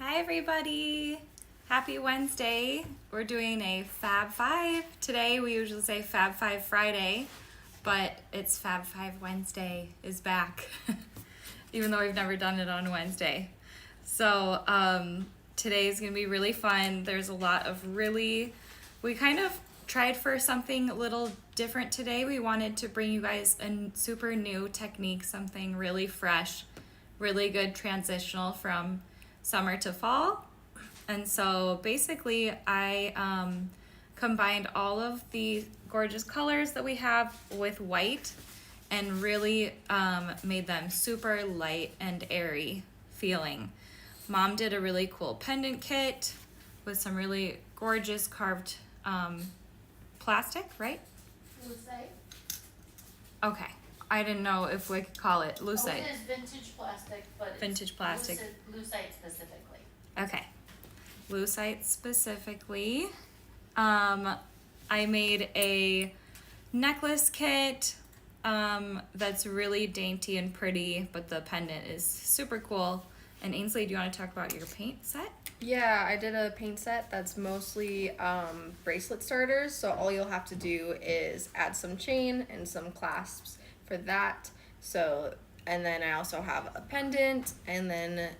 Hi everybody! Happy Wednesday. We're doing a Fab 5 today. We usually say Fab 5 Friday, but it's Fab 5 Wednesday is back, even though we've never done it on Wednesday. So today is going to be really fun. There's a lot of we kind of tried for something a little different today. We wanted to bring you guys a super new technique, something really fresh, really good transitional from summer to fall. And so basically I combined all of the gorgeous colors that we have with white and really made them super light and airy feeling. Mom did a really cool pendant kit with some really gorgeous carved plastic, right? Lucite. Okay. I didn't know if we could call it lucite. Oh, it is vintage plastic, but Vintage it's plastic. Lucite specifically. Okay. Lucite specifically. I made a necklace kit that's really dainty and pretty, but the pendant is super cool. And Ainsley, do you want to talk about your paint set? Yeah, I did a paint set that's mostly bracelet starters, so all you'll have to do is add some chain and some clasps for that. So, and then I also have a pendant, and then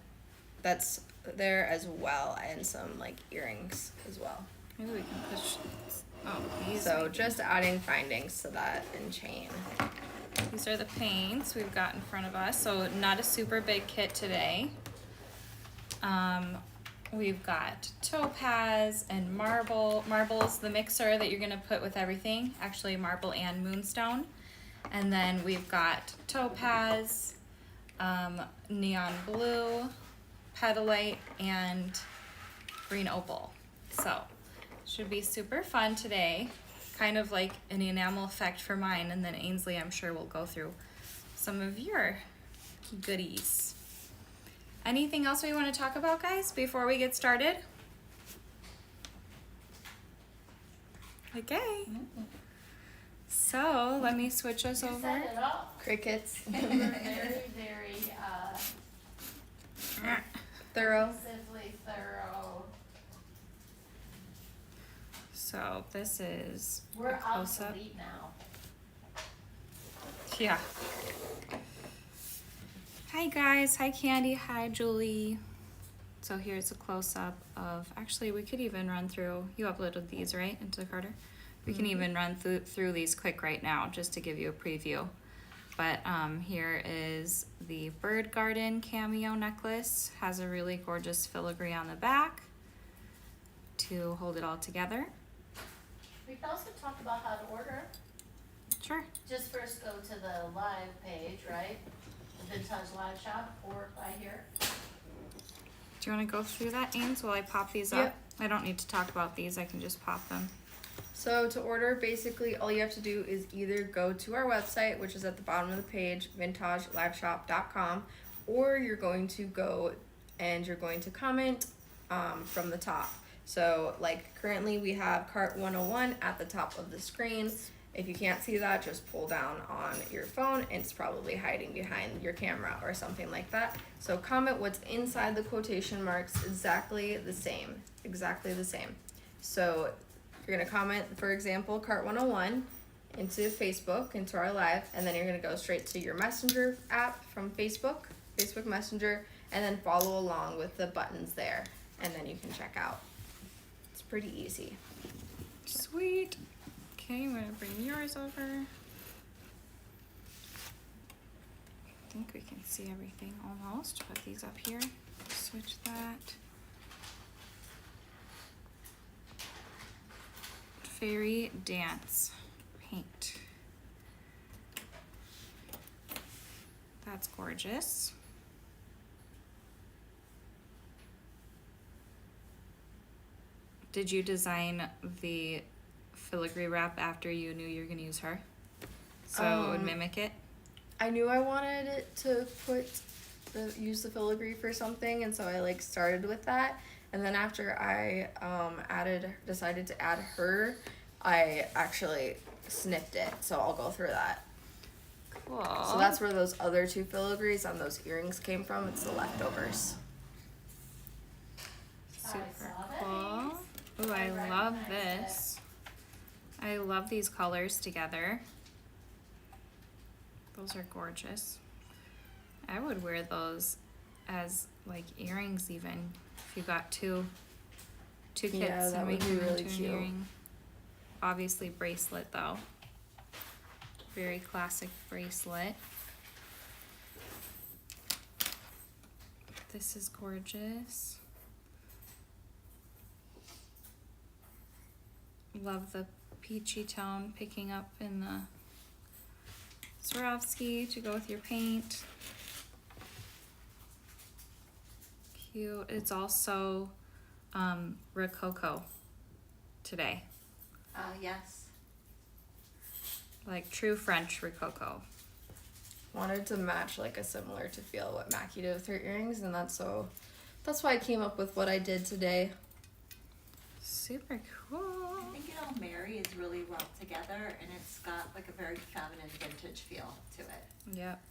that's there as well, and some like earrings as well. Maybe we can push. Oh, these. So just adding findings to that and chain. These are the paints we've got in front of us. So not a super big kit today. We've got topaz and marbles, the mixer that you're gonna put with everything, actually marble and moonstone. And then we've got topaz, neon blue, petalite, and green opal. So should be super fun today. Kind of like an enamel effect for mine, and then Ainsley, I'm sure, will go through some of your goodies. Anything else we want to talk about, guys, before we get started? Okay. So let me switch us You over. said it all. Crickets. You were very Thorough. aggressively thorough. So this is We're a close-up. obsolete now. Yeah. Hi guys, hi Candy, hi Julie. So here's a close-up of, actually we could even run through, you uploaded these right into Carter? We can even run through these quick right now just to give you a preview. But here is the Bird Garden cameo necklace. Has a really gorgeous filigree on the back to hold it all together. We can also talk about how to order. Sure. Just first go to the live page, right? The Vintage Live Shop, or by here. Do you want to go through that, Ames, while I pop these up? Yep. I don't need to talk about these, I can just pop them. So to order, basically all you have to do is either go to our website, which is at the bottom of the page, vintageliveshop.com, or you're going to go and you're going to comment from the top. So like currently we have cart 101 at the top of the screen. If you can't see that, just pull down on your phone. It's probably hiding behind your camera or something like that. So comment what's inside the quotation marks, exactly the same. So you're gonna comment, for example, cart 101 into Facebook, into our live, and then you're gonna go straight to your messenger app from Facebook Messenger, and then follow along with the buttons there, and then you can check out. It's pretty easy. Sweet. Okay, I'm gonna bring yours over. I think we can see everything almost. Put these up here. Switch that. Fairy Dance paint. That's gorgeous. Did you design the filigree wrap after you knew you were going to use her? So it would mimic it? I knew I wanted it to use the filigree for something, and so I like started with that. And then after I decided to add her, I actually snipped it. So I'll go through that. Cool. So that's where those other two filigrees on those earrings came from. It's the leftovers. Super cool. Ooh, I love this. I love these colors together. Those are gorgeous. I would wear those as like earrings even if you got two kids Yeah, that and would make be them really into an cute. earring. Obviously bracelet though. Very classic bracelet. This is gorgeous. Love the peachy tone picking up in the Swarovski to go with your paint. Cute. It's also Rococo today. Yes. Like true French Rococo. Wanted to match like a similar to feel what Mackie did with her earrings, and that's why I came up with what I did today. Super cool. I think it'll marry is really well together, and it's got like a very feminine vintage feel to it. Yep.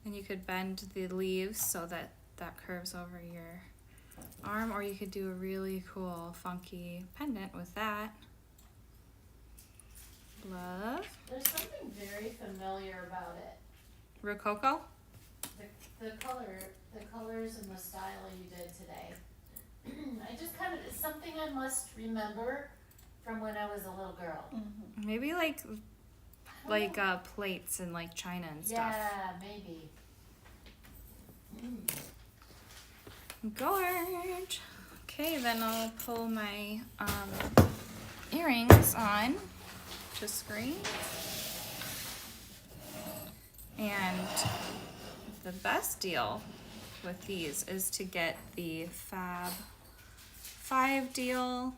And you could bend the leaves so that that curves over your arm, or you could do a really cool funky pendant with that. Love. There's something very familiar about it. Rococo? The colors and the style you did today. I just kind of, it's something I must remember from when I was a little girl. Maybe like I don't know. plates and like china and stuff. Yeah, maybe. Gorge. Okay, then I'll pull my earrings on to screen. And the best deal with these is to get the Fab 5 deal.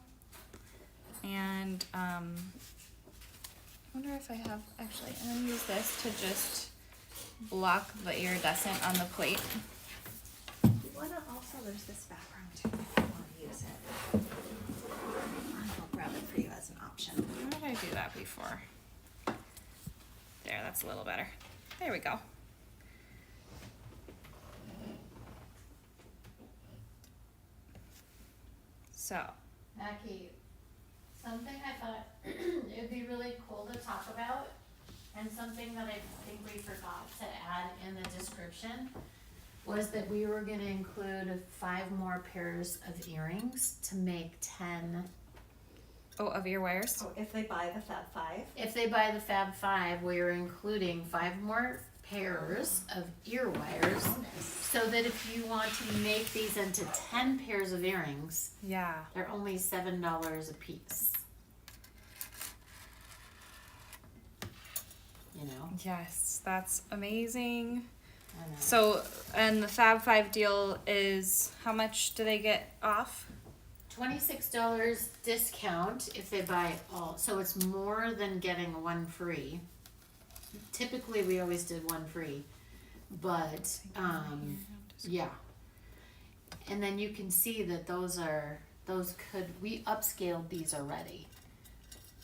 And I wonder if I have, actually, I'm gonna use this to just block the iridescent on the plate. You wanna also, there's this background too, if you wanna use it. I'll grab it for you as an option. How did I do that before? There, that's a little better. There we go. So, Mackie, something I thought it'd be really cool to talk about, and something that I think we forgot to add in the description, was that we were gonna include 5 more pairs of earrings to make 10. oh, of ear wires? Oh, if they buy the Fab 5? If they buy the Fab 5, we are including 5 more pairs of ear wires, so that if you want to make these into 10 pairs of earrings, Yeah. they're only $7 a piece. You know? Yes, that's amazing. I know. So, and the Fab 5 deal is, how much do they get off? $26 discount if they buy all, so it's more than getting 1 free. Typically, we always did 1 free, but, yeah. And then you can see that we upscaled these already.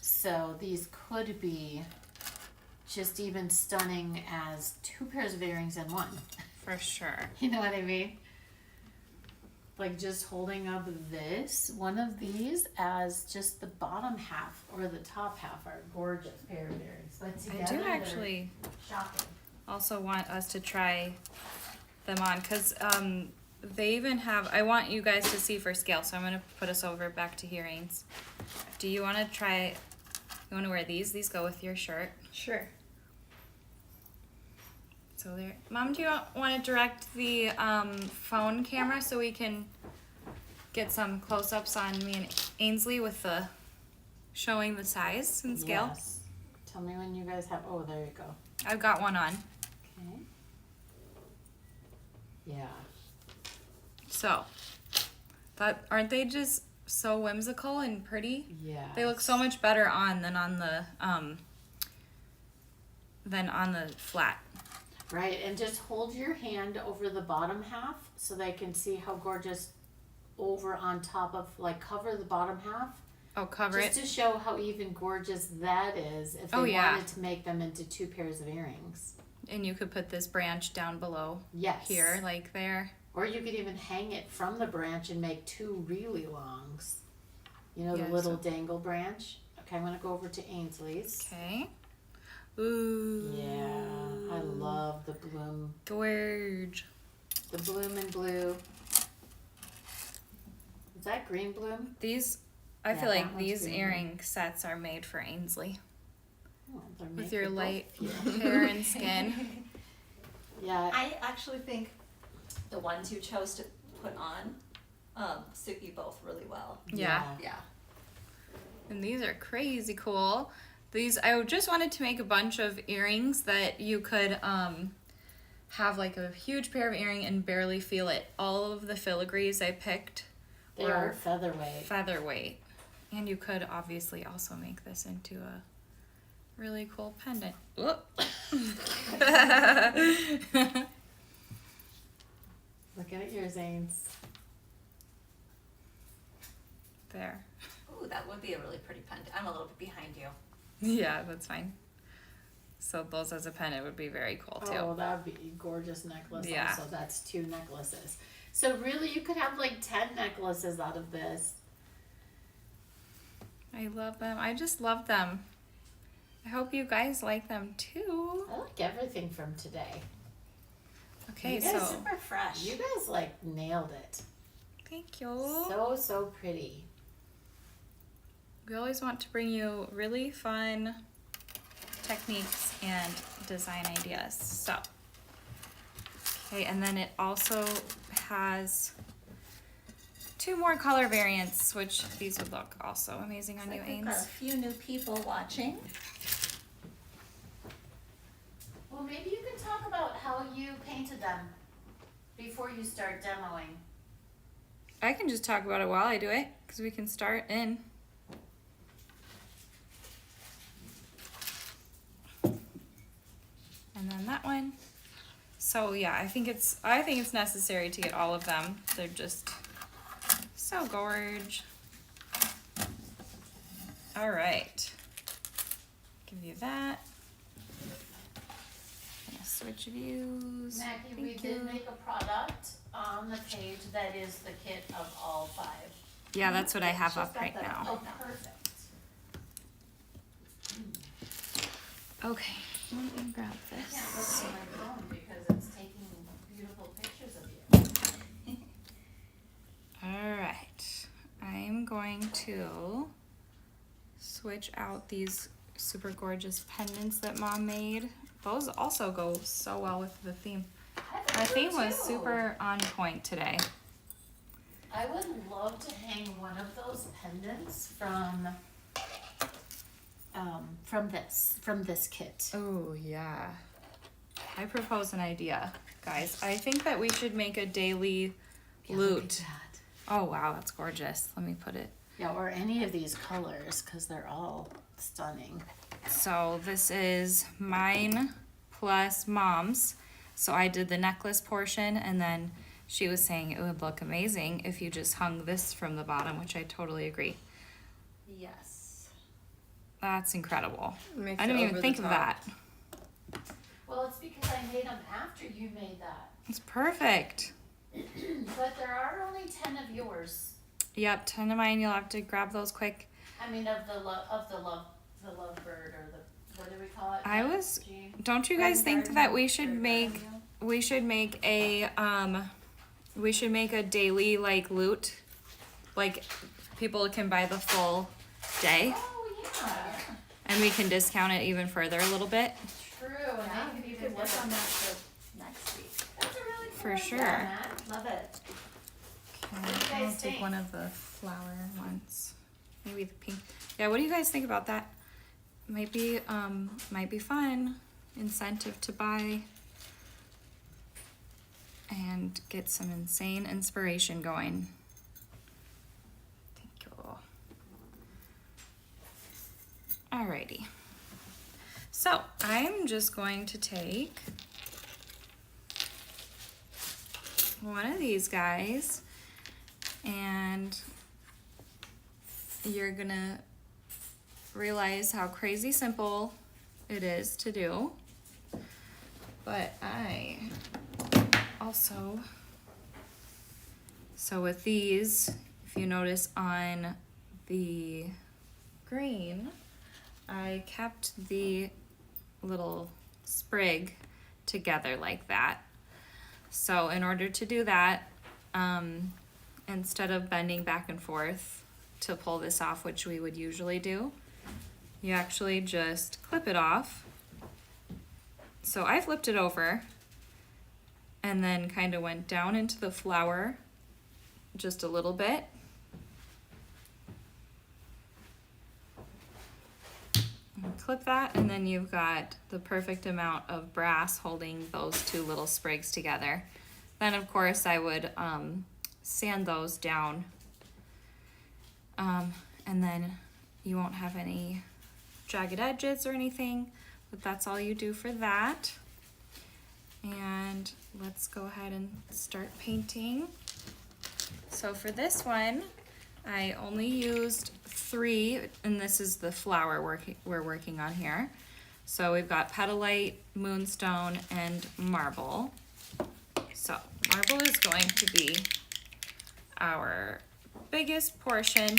So these could be just even stunning as 2 pairs of earrings in 1. For sure. You know what I mean? Like just holding up one of these as just the bottom half or the top half are gorgeous pair of earrings. But I together do they're actually shocking. also want us to try them on, because they even have, I want you guys to see for scale, so I'm going to put us over back to hearings. Do you want to try, you want to wear these? These go with your shirt. Sure. So there. Mom, do you want to direct the phone camera so we can get some close-ups on me and Ainsley with the showing the size and scale? Yes. Tell me when you guys have, oh, there you go. I've got one on. Okay. Yeah. So, aren't they just so whimsical and pretty? Yeah. They look so much better on than on the flat. Right, and just hold your hand over the bottom half so they can see how gorgeous over on top of, like, cover the bottom half. Oh, cover Just it. to show how even gorgeous that is if they wanted to make them into 2 pairs of earrings. And you could put this branch down below Yes. here, like there. Or you could even hang it from the branch and make two really longs. You know, Yeah, the little so- dangle branch. Okay, I'm gonna go over to Ainsley's. Okay. Ooh. Yeah, I love the bloom. Gorge. The bloom and blue. Is that green bloom? These, I Yeah, feel that like one's these green. earring sets are made for Ainsley. Oh, they're made With your for both light of you. hair and skin. Yeah, I actually think the ones you chose to put on suit you both really well. Yeah. Yeah. And these are crazy cool. These, I just wanted to make a bunch of earrings that you could have like a huge pair of earring and barely feel it. All of the filigrees I picked they were are featherweight. featherweight. And you could obviously also make this into a really cool pendant. Whoop. Looking at yours, Ains. There. Ooh, that would be a really pretty pendant. I'm a little bit behind you. Yeah, that's fine. So those as a pendant would be very cool too. Oh, that would be a gorgeous necklace. Yeah. Also, that's 2 necklaces. So really, you could have like 10 necklaces out of this. I love them. I just love them. I hope you guys like them too. I like everything from today. Okay, You guys so Super fresh. You guys like nailed it. thank you. So pretty. We always want to bring you really fun techniques and design ideas. So, okay, and then it also has 2 more color variants, which these would look also amazing on you, We've got a Ains. few new people watching. Well, maybe you can talk about how you painted them before you start demoing. I can just talk about it while I do it, because we can start in. And then that one. So yeah, I think it's necessary to get all of them. They're just so gorge. All right. Give you that. And a switch views. Mackie, we Thank did you. make a product on the page that is the kit of all 5. Yeah, that's what I have She's up got right that now. Oh, perfect. Okay, let me grab I can't this. look at my phone because it's taking beautiful pictures of you. All right, I'm going to switch out these super gorgeous pendants that Mom made. Those also go so well with the theme. I Our think theme was so, too. super on point today. I would love to hang one of those pendants from this kit. Oh yeah. I propose an idea, guys. I think that we should make a daily Yeah, look at loot. that. Oh wow, that's gorgeous. Let me put it. Yeah, or any of these colors because they're all stunning. So this is mine plus Mom's. So I did the necklace portion, and then she was saying it would look amazing if you just hung this from the bottom, which I totally agree. Yes. That's incredible. Makes I it didn't over even the think of top. that. Well, it's because I made them after you made that. It's perfect. But there are only 10 of yours. Yep, 10 of mine. You'll have to grab those quick. I mean, of the lovebird, or the, what do we call it? I was. Jean? Don't you guys think that we should make a daily like loot, like people can buy the full day, Oh, yeah. and we can discount it even further a little bit. True, Yeah, and they you could could even work work on that for next week. That's a really cool For idea, sure. Matt. Love it. do you guys I'll think? take one of the flower ones, maybe the pink. Yeah, what do you guys think about that? Might be fun. Incentive to buy and get some insane inspiration going. Thank you. Alrighty. So I'm just going to take one of these guys, and you're gonna realize how crazy simple it is to do. But I also So with these, if you notice on the green, I kept the little sprig together like that. So in order to do that, instead of bending back and forth to pull this off, which we would usually do, you actually just clip it off. So I flipped it over and then kind of went down into the flower just a little bit. And clip that, and then you've got the perfect amount of brass holding those two little sprigs together. Then of course I would sand those down, and then you won't have any jagged edges or anything, but that's all you do for that. And let's go ahead and start painting. So for this one, I only used 3, and this is the flower we're working on here. So we've got petalite, moonstone, and marble. So marble is going to be our biggest portion.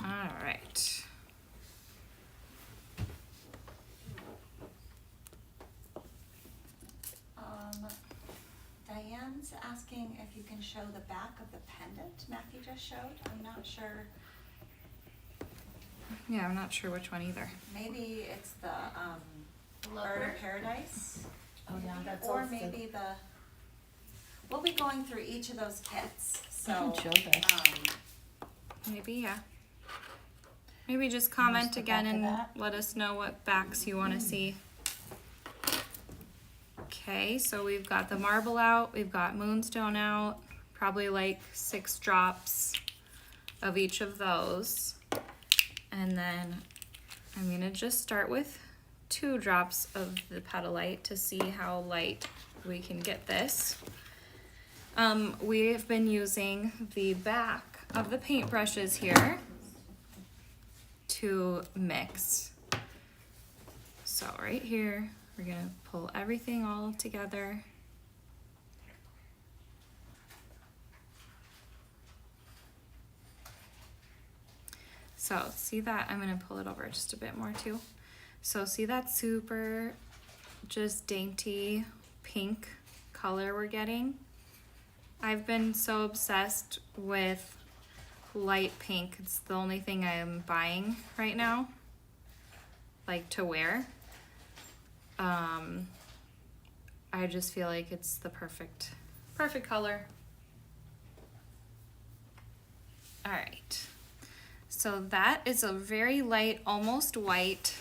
All right. Diane's asking if you can show the back of the pendant Mackie just showed. I'm not sure. Yeah, I'm not sure which one either. Maybe it's the Bird Leopard. of Paradise. Oh yeah, that's Or also- maybe the. We'll be going through each of those kits. So You can show that. Maybe, yeah. Maybe just comment the again back of and that? let us know what backs you want to see. Okay, so we've got the marble out, we've got moonstone out, probably like 6 drops of each of those. And then I'm gonna just start with 2 drops of the petalite to see how light we can get this. We've been using the back of the paintbrushes here to mix. So right here, we're gonna pull everything all together. So see that, I'm gonna pull it over just a bit more too. So see that super just dainty pink color we're getting? I've been so obsessed with light pink. It's the only thing I'm buying right now, like to wear. I just feel like it's the perfect color. All right. So that is a very light, almost white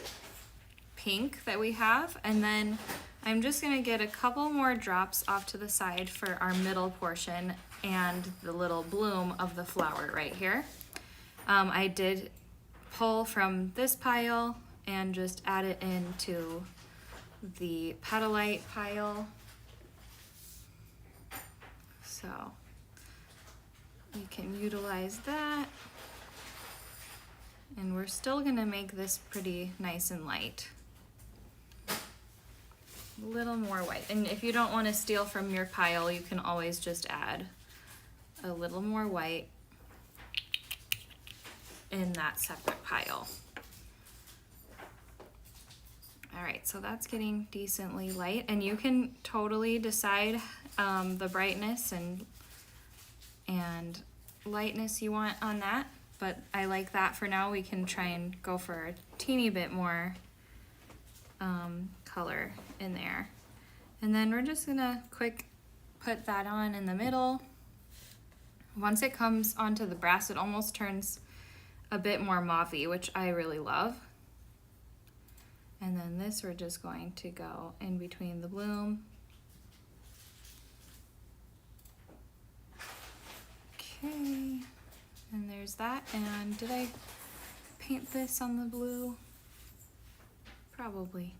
pink that we have. And then I'm just gonna get a couple more drops off to the side for our middle portion and the little bloom of the flower right here. I did pull from this pile and just add it into the petalite pile. So you can utilize that. And we're still gonna make this pretty nice and light. A little more white. And if you don't wanna steal from your pile, you can always just add a little more white in that separate pile. All right, so that's getting decently light, and you can totally decide the brightness and lightness you want on that, but I like that for now. We can try and go for a teeny bit more color in there. And then we're just gonna quick put that on in the middle. Once it comes onto the brass, it almost turns a bit more mauve-y, which I really love. And then this we're just going to go in between the bloom. Okay, and there's that. And did I paint this on the blue? Probably.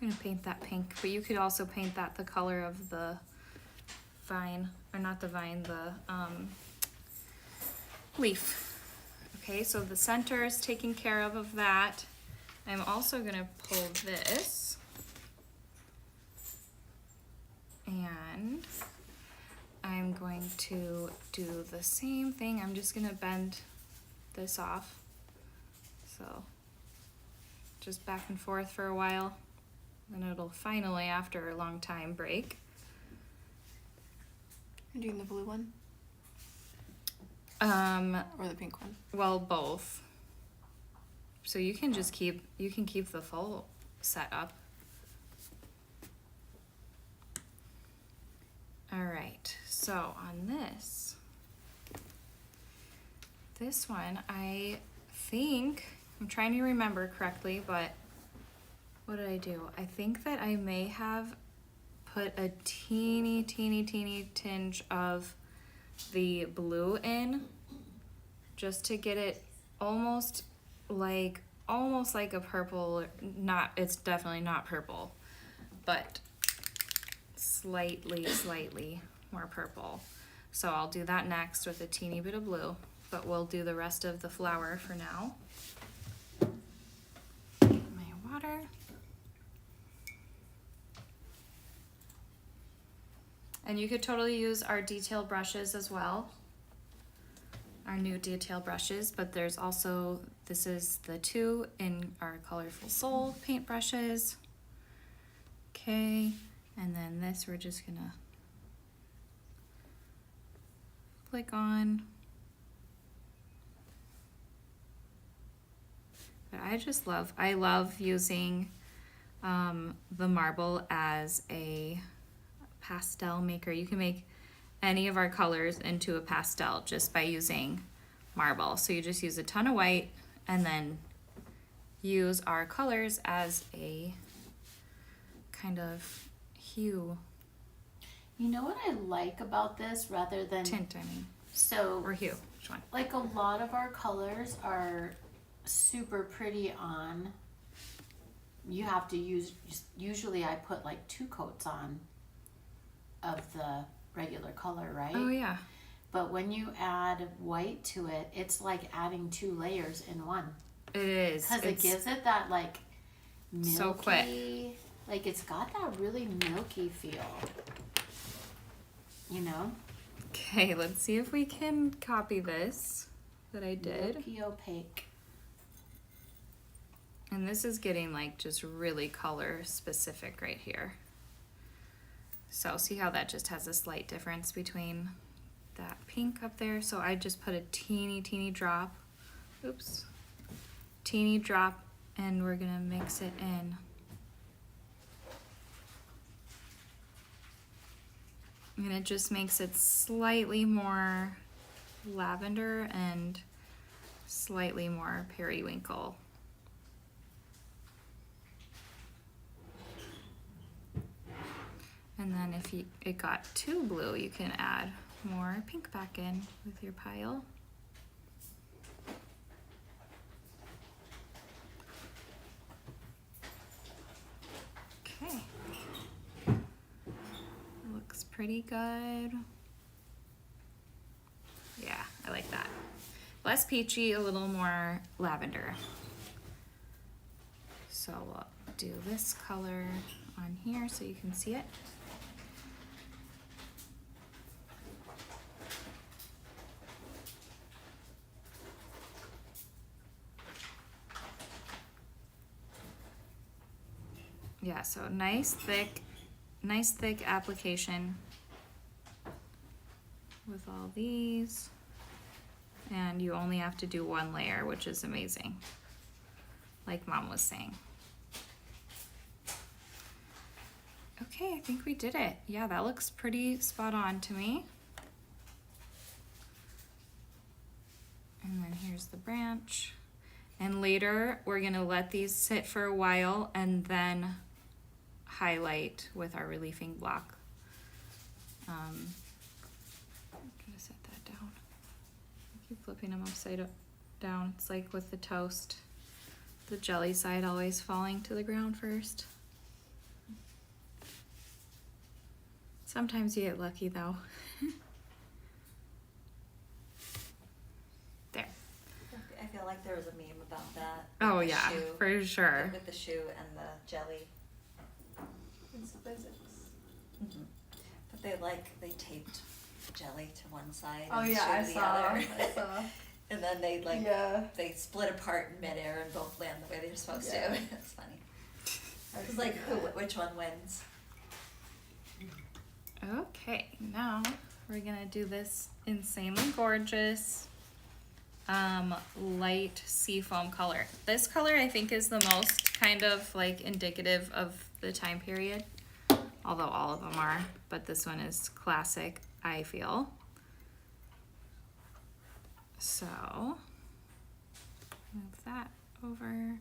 I'm gonna paint that pink, but you could also paint that the color of the vine, or not the vine, the leaf. Okay, so the center is taken care of that. I'm also gonna pull this And I'm going to do the same thing. I'm just gonna bend this off. So just back and forth for a while. Then it'll finally, after a long time, break. You're doing the blue one or the pink one? Well, both. So you can just keep the full set up. All right, so on this one, I think, I'm trying to remember correctly, but what did I do? I think that I may have put a teeny tinge of the blue in, just to get it almost like a purple. Not, it's definitely not purple, but slightly more purple. So I'll do that next with a teeny bit of blue, but we'll do the rest of the flower for now. My water. And you could totally use our detail brushes as well, our new detail brushes, but there's also, this is the 2 in our Colorful Soul paint brushes. Okay, and then this we're just gonna click on. But I love using the marble as a pastel maker. You can make any of our colors into a pastel just by using marble. So you just use a ton of white and then use our colors as a kind of hue. You know what I like about this rather than Tint, I mean. so Or hue, which one? like a lot of our colors are super pretty on. You have to use, usually I put like 2 coats on of the regular color, right? Oh yeah. But when you add white to it, it's like adding 2 layers in one. It is. Because it gives it that like milky, so quick. Like it's got that really milky feel. You know? Okay, let's see if we can copy this that I did. Milky opaque. And this is getting like just really color specific right here. So see how that just has a slight difference between that pink up there? So I just put a teeny drop, oops, teeny drop, and we're gonna mix it in. And it just makes it slightly more lavender and slightly more periwinkle. And then if it got too blue, you can add more pink back in with your pile. Okay. Looks pretty good. Yeah, I like that. Less peachy, a little more lavender. So we'll do this color on here so you can see it. Yeah, so nice thick application with all these. And you only have to do 1 layer, which is amazing, like Mom was saying. Okay, I think we did it. Yeah, that looks pretty spot on to me. And then here's the branch. And later, we're gonna let these sit for a while and then highlight with our reliefing block. I'm gonna set that down. I keep flipping them upside down. It's like with the toast. The jelly side always falling to the ground first. Sometimes you get lucky though. There. I feel like there was a meme about that. Oh with the yeah, shoe, for sure. with the shoe and the jelly. In physics. They taped jelly to one side Oh and yeah, I shoe the saw. other. I saw. And then they Yeah. they split apart in midair and both land the way they're supposed Yeah. to. It's funny. It's like which one wins? Okay, now we're gonna do this insanely gorgeous light seafoam color. This color I think is the most kind of like indicative of the time period, although all of them are, but this one is classic, I feel. So move that over.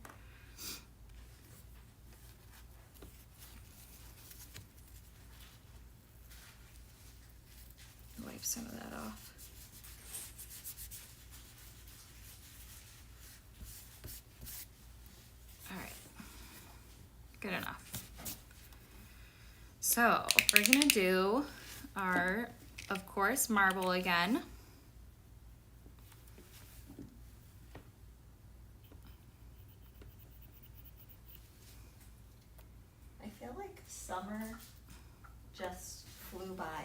Wipe some of that off. All right, good enough. So we're gonna do our, of course, marble again. I feel like summer just flew by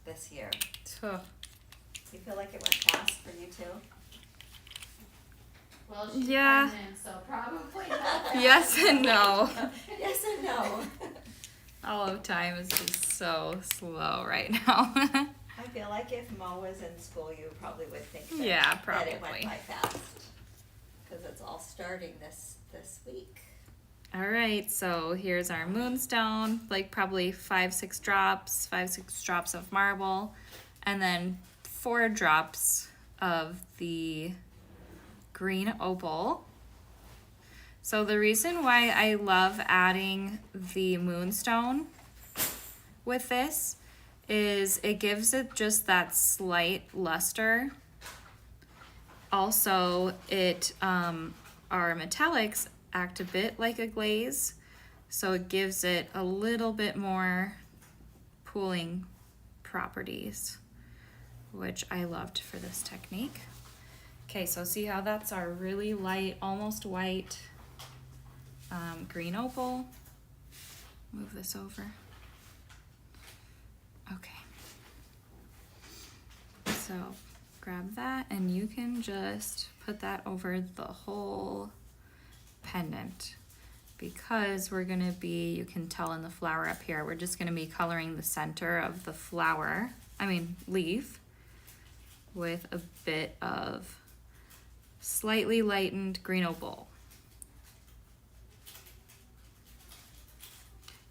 this year. So, You feel like it went fast for you too? Well, she's Yeah. pregnant, so probably not. yes and no. Yes and no. All of time is just so slow right now. I feel like if Mo was in school, you probably would think that, Yeah, that it went probably. by fast. Because it's all starting this week. All right, so here's our moonstone, like probably 5-6 drops, 5-6 drops of marble, and then 4 drops of the green opal. So the reason why I love adding the moonstone with this is it gives it just that slight luster. Also, our metallics act a bit like a glaze, so it gives it a little bit more pooling properties, which I loved for this technique. Okay, so see how that's our really light, almost white green opal. Move this over. Okay. So grab that and you can just put that over the whole pendant, because we're gonna be, you can tell in the flower up here, we're just gonna be coloring the center of the flower, leaf, with a bit of slightly lightened green opal.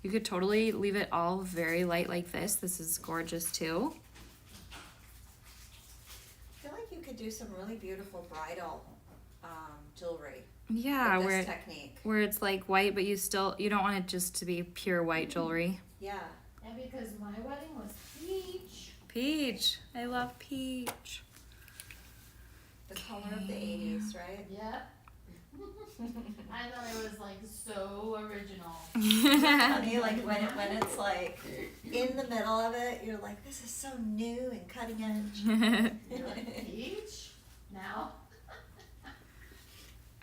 You could totally leave it all very light like this. This is gorgeous too. I feel like you could do some really beautiful bridal jewelry Yeah, with where this technique. where it's like white, but you don't want it just to be pure white jewelry. Yeah. And because my wedding was peach. Peach. I love peach. The color of the 80s, right? Yep. I thought it was like so original. Funny, like when it's like in the middle of it, you're like, this is so new and cutting edge. You're like, peach? Now?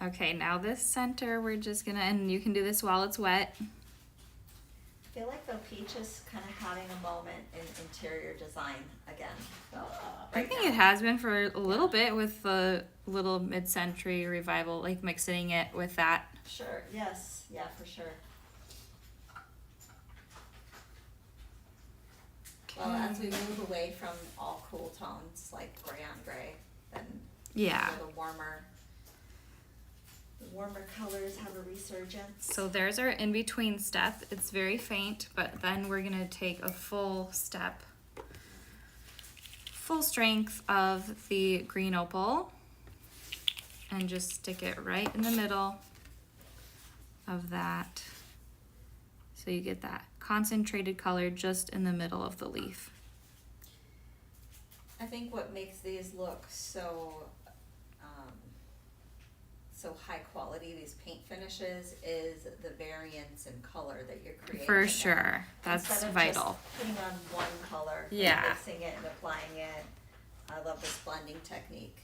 Okay, now this center, we're just gonna, and you can do this while it's wet. I feel like the peach is kind of having a moment in interior design again. Oh. I think it has been for a little bit with the little mid-century revival, like mixing it with that. Sure, yes, yeah, for sure. Well, as we move away from all cool tones like gray on gray, then Yeah. the warmer colors have a resurgence. So there's our in-between step. It's very faint, but then we're gonna take a full step, full strength of the green opal, and just stick it right in the middle of that. So you get that concentrated color just in the middle of the leaf. I think what makes these look so high quality, these paint finishes, is the variance in color that you're creating. For in them. sure, that's Instead of vital. just putting on one color, Yeah. mixing it and applying it. I love this blending technique.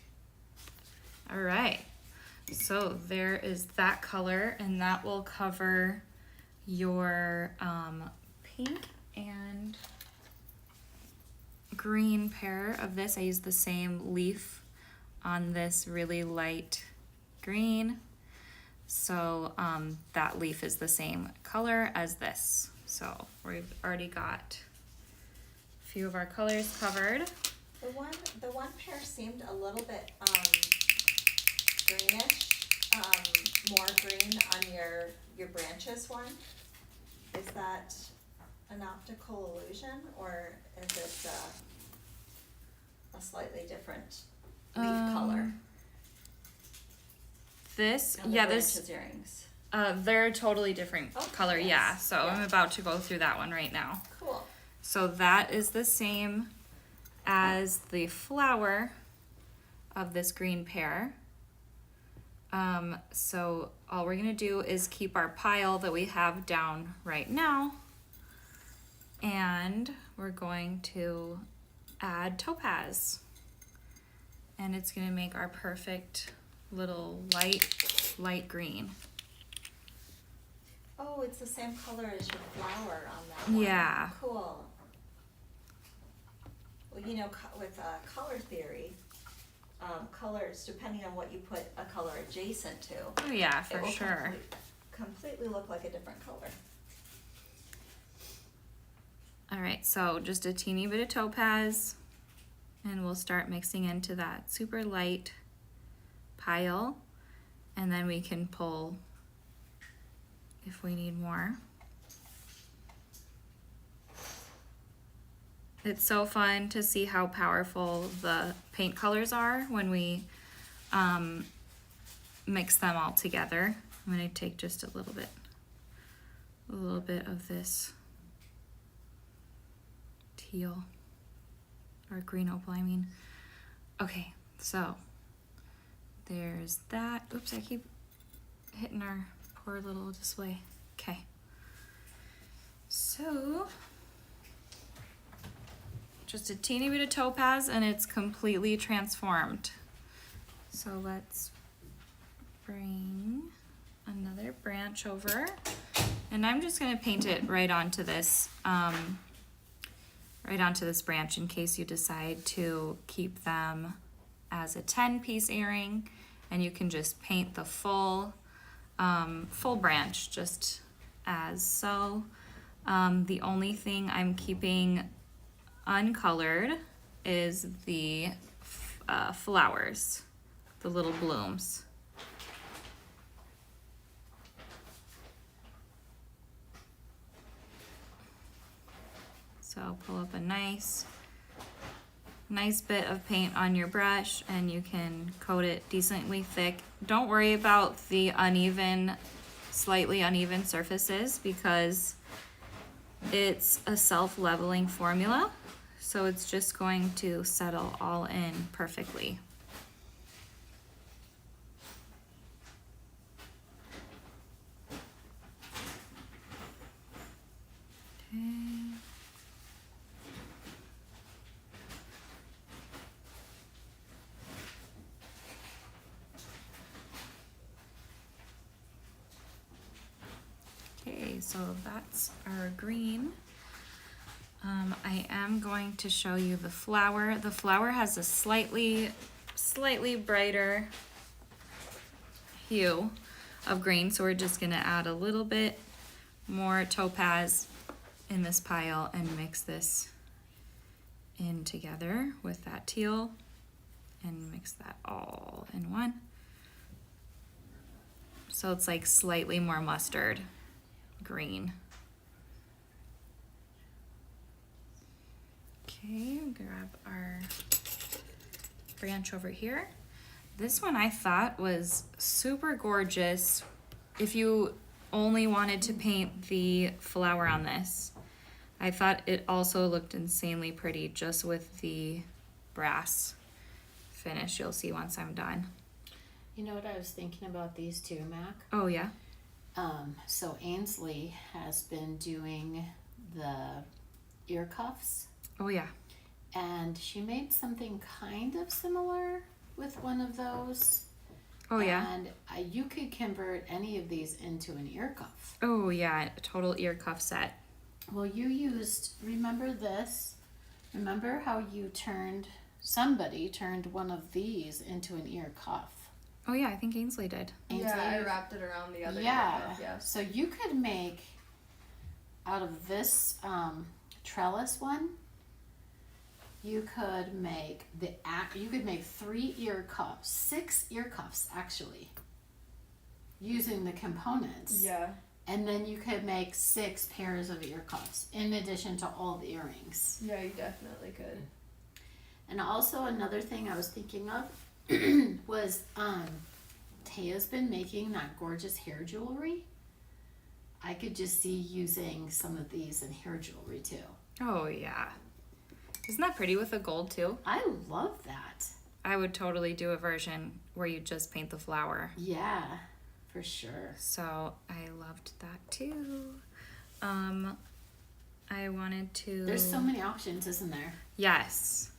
All right, so there is that color, and that will cover your pink and green pair of this. I used the same leaf on this really light green. So that leaf is the same color as this. So we've already got a few of our colors covered. The one pair seemed a little bit greenish, more green on your branches one. Is that an optical illusion, or is it a slightly different leaf color? This, On the yeah, branches earrings. they're a totally different Oh, color, yes. yeah. So Yeah. I'm about to go through that one right now. Cool. So that is the same as the flower of this green pear. So all we're gonna do is keep our pile that we have down right now, and we're going to add topaz. And it's gonna make our perfect little light green. Oh, it's the same color as your flower on that one. Yeah. Cool. Well, you know, with color theory, colors, depending on what you put a color adjacent to, Oh yeah, it for will sure. completely look like a different color. All right, so just a teeny bit of topaz, and we'll start mixing into that super light pile, and then we can pull if we need more. It's so fun to see how powerful the paint colors are when we mix them all together. I'm gonna take just a little bit of this teal, or green opal, I mean. Okay, so there's that. Oops, I keep hitting our poor little display. Okay. So just a teeny bit of topaz and it's completely transformed. So let's bring another branch over, and I'm just gonna paint it right onto this branch in case you decide to keep them as a 10-piece earring, and you can just paint the full branch just as so. The only thing I'm keeping uncolored is the flowers, the little blooms. So pull up a nice bit of paint on your brush, and you can coat it decently thick. Don't worry about the slightly uneven surfaces, because it's a self-leveling formula. So it's just going to settle all in perfectly. Okay, so that's our green. I am going to show you the flower. The flower has a slightly brighter hue of green, so we're just gonna add a little bit more topaz in this pile and mix this in together with that teal and mix that all in one. So it's like slightly more mustard green. Okay, grab our branch over here. This one I thought was super gorgeous if you only wanted to paint the flower on this. I thought it also looked insanely pretty just with the brass finish. You'll see once I'm done. You know what I was thinking about these two, Mac? Oh yeah? So Ainsley has been doing the ear cuffs, Oh yeah. and she made something kind of similar with one of those. Oh yeah. And you could convert any of these into an ear cuff. Oh yeah, a total ear cuff set. Well, you used, remember this? Remember how somebody turned one of these into an ear cuff? Oh yeah, I think Ainsley did. Yeah, I Ainsley? wrapped it around the other Yeah. ear cuff, yes. So you could make, out of this trellis one, you could make 3 ear cuffs, 6 ear cuffs actually, using the components. Yeah. And then you could make 6 pairs of ear cuffs in addition to all the earrings. Yeah, you definitely could. And also another thing I was thinking of was Taya's been making that gorgeous hair jewelry. I could just see using some of these in hair jewelry too. Oh yeah. Isn't that pretty with the gold too? I love that. I would totally do a version where you just paint the flower. Yeah, for sure. So I loved that too. I wanted to. There's so many options, isn't there? Yes.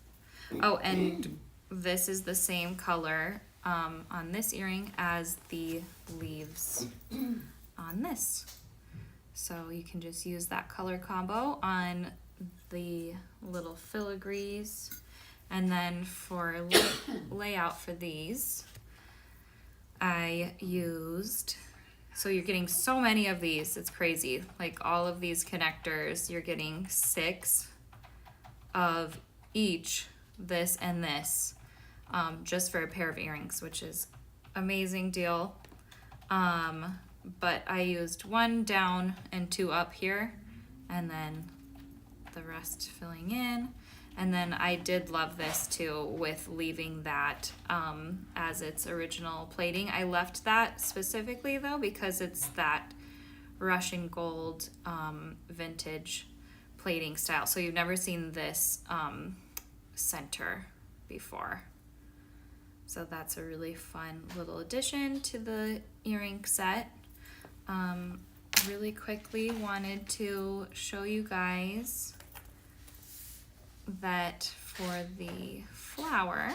Oh, and this is the same color on this earring as the leaves on this. So you can just use that color combo on the little filigrees. And then for layout for these, I used, so you're getting so many of these, it's crazy. Like all of these connectors, you're getting 6 of each, this and this, just for a pair of earrings, which is amazing deal. But I used 1 down and 2 up here, and then the rest filling in. And then I did love this too with leaving that as its original plating. I left that specifically though because it's that Russian gold vintage plating style. So you've never seen this center before. So that's a really fun little addition to the earring set. Really quickly wanted to show you guys that for the flower,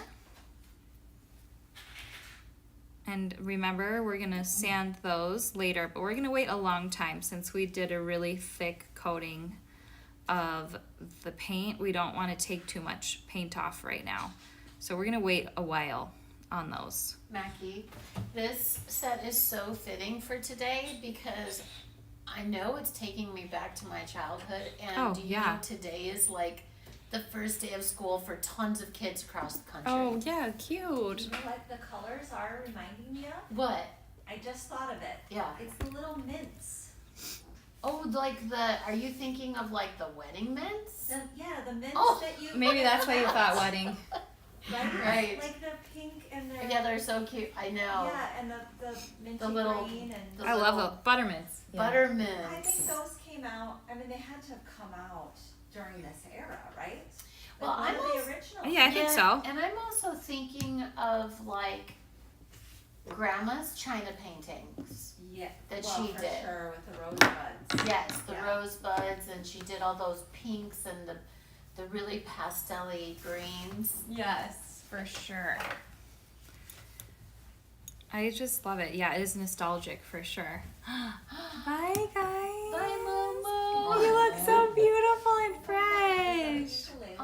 and remember we're gonna sand those later, but we're gonna wait a long time since we did a really thick coating of the paint. We don't want to take too much paint off right now, so we're gonna wait a while on those. Mackie, this set is so fitting for today because I know it's taking me back to my childhood, and Oh, do you yeah. know today is like the first day of school for tons of kids across the country. Oh yeah, cute. You know what the colors are reminding me of? What? I just thought of it. Yeah. It's the little mints. Oh, are you thinking of like the wedding mints? The mints Oh, that you. Maybe that's why you thought wedding. Right. Like the pink and the. Yeah, they're so cute. I know. Yeah, and the minty The little- green and. the I love little the buttermints. Yeah. Buttermints. I think those came out. I mean, they had to have come out during this era, right? Well, Like one I'm of also- the originals. Yeah, I think so. And I'm also thinking of like grandma's china paintings. Yeah. That well, she for did. sure with the rosebuds. Yes, the Yeah. rosebuds, and she did all those pinks and the really pastel-y greens. Yes, for sure. I just love it. Yeah, it is nostalgic for sure. Bye, guys. Bye, Momo. You look so beautiful and fresh. Ukulele and a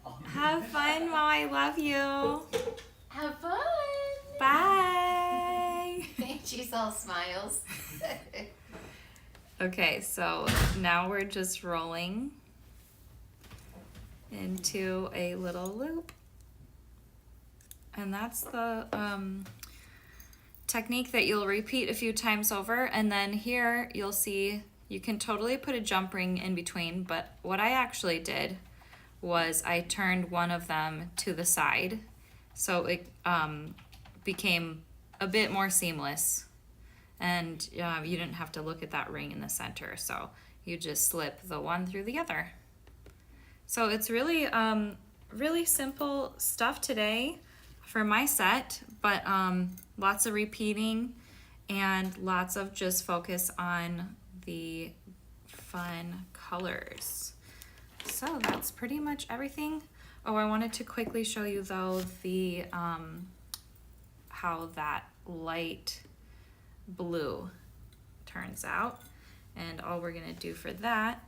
little guitar. Have fun while I love you. Have fun. Bye. She's all smiles. Okay, so now we're just rolling into a little loop. And that's the technique that you'll repeat a few times over. And then here you'll see you can totally put a jump ring in between, but what I actually did was I turned one of them to the side, so it became a bit more seamless. And you didn't have to look at that ring in the center, so you just slip the one through the other. So it's really, really simple stuff today for my set, but lots of repeating and lots of just focus on the fun colors. So that's pretty much everything. Oh, I wanted to quickly show you though the how that light blue turns out, and all we're gonna do for that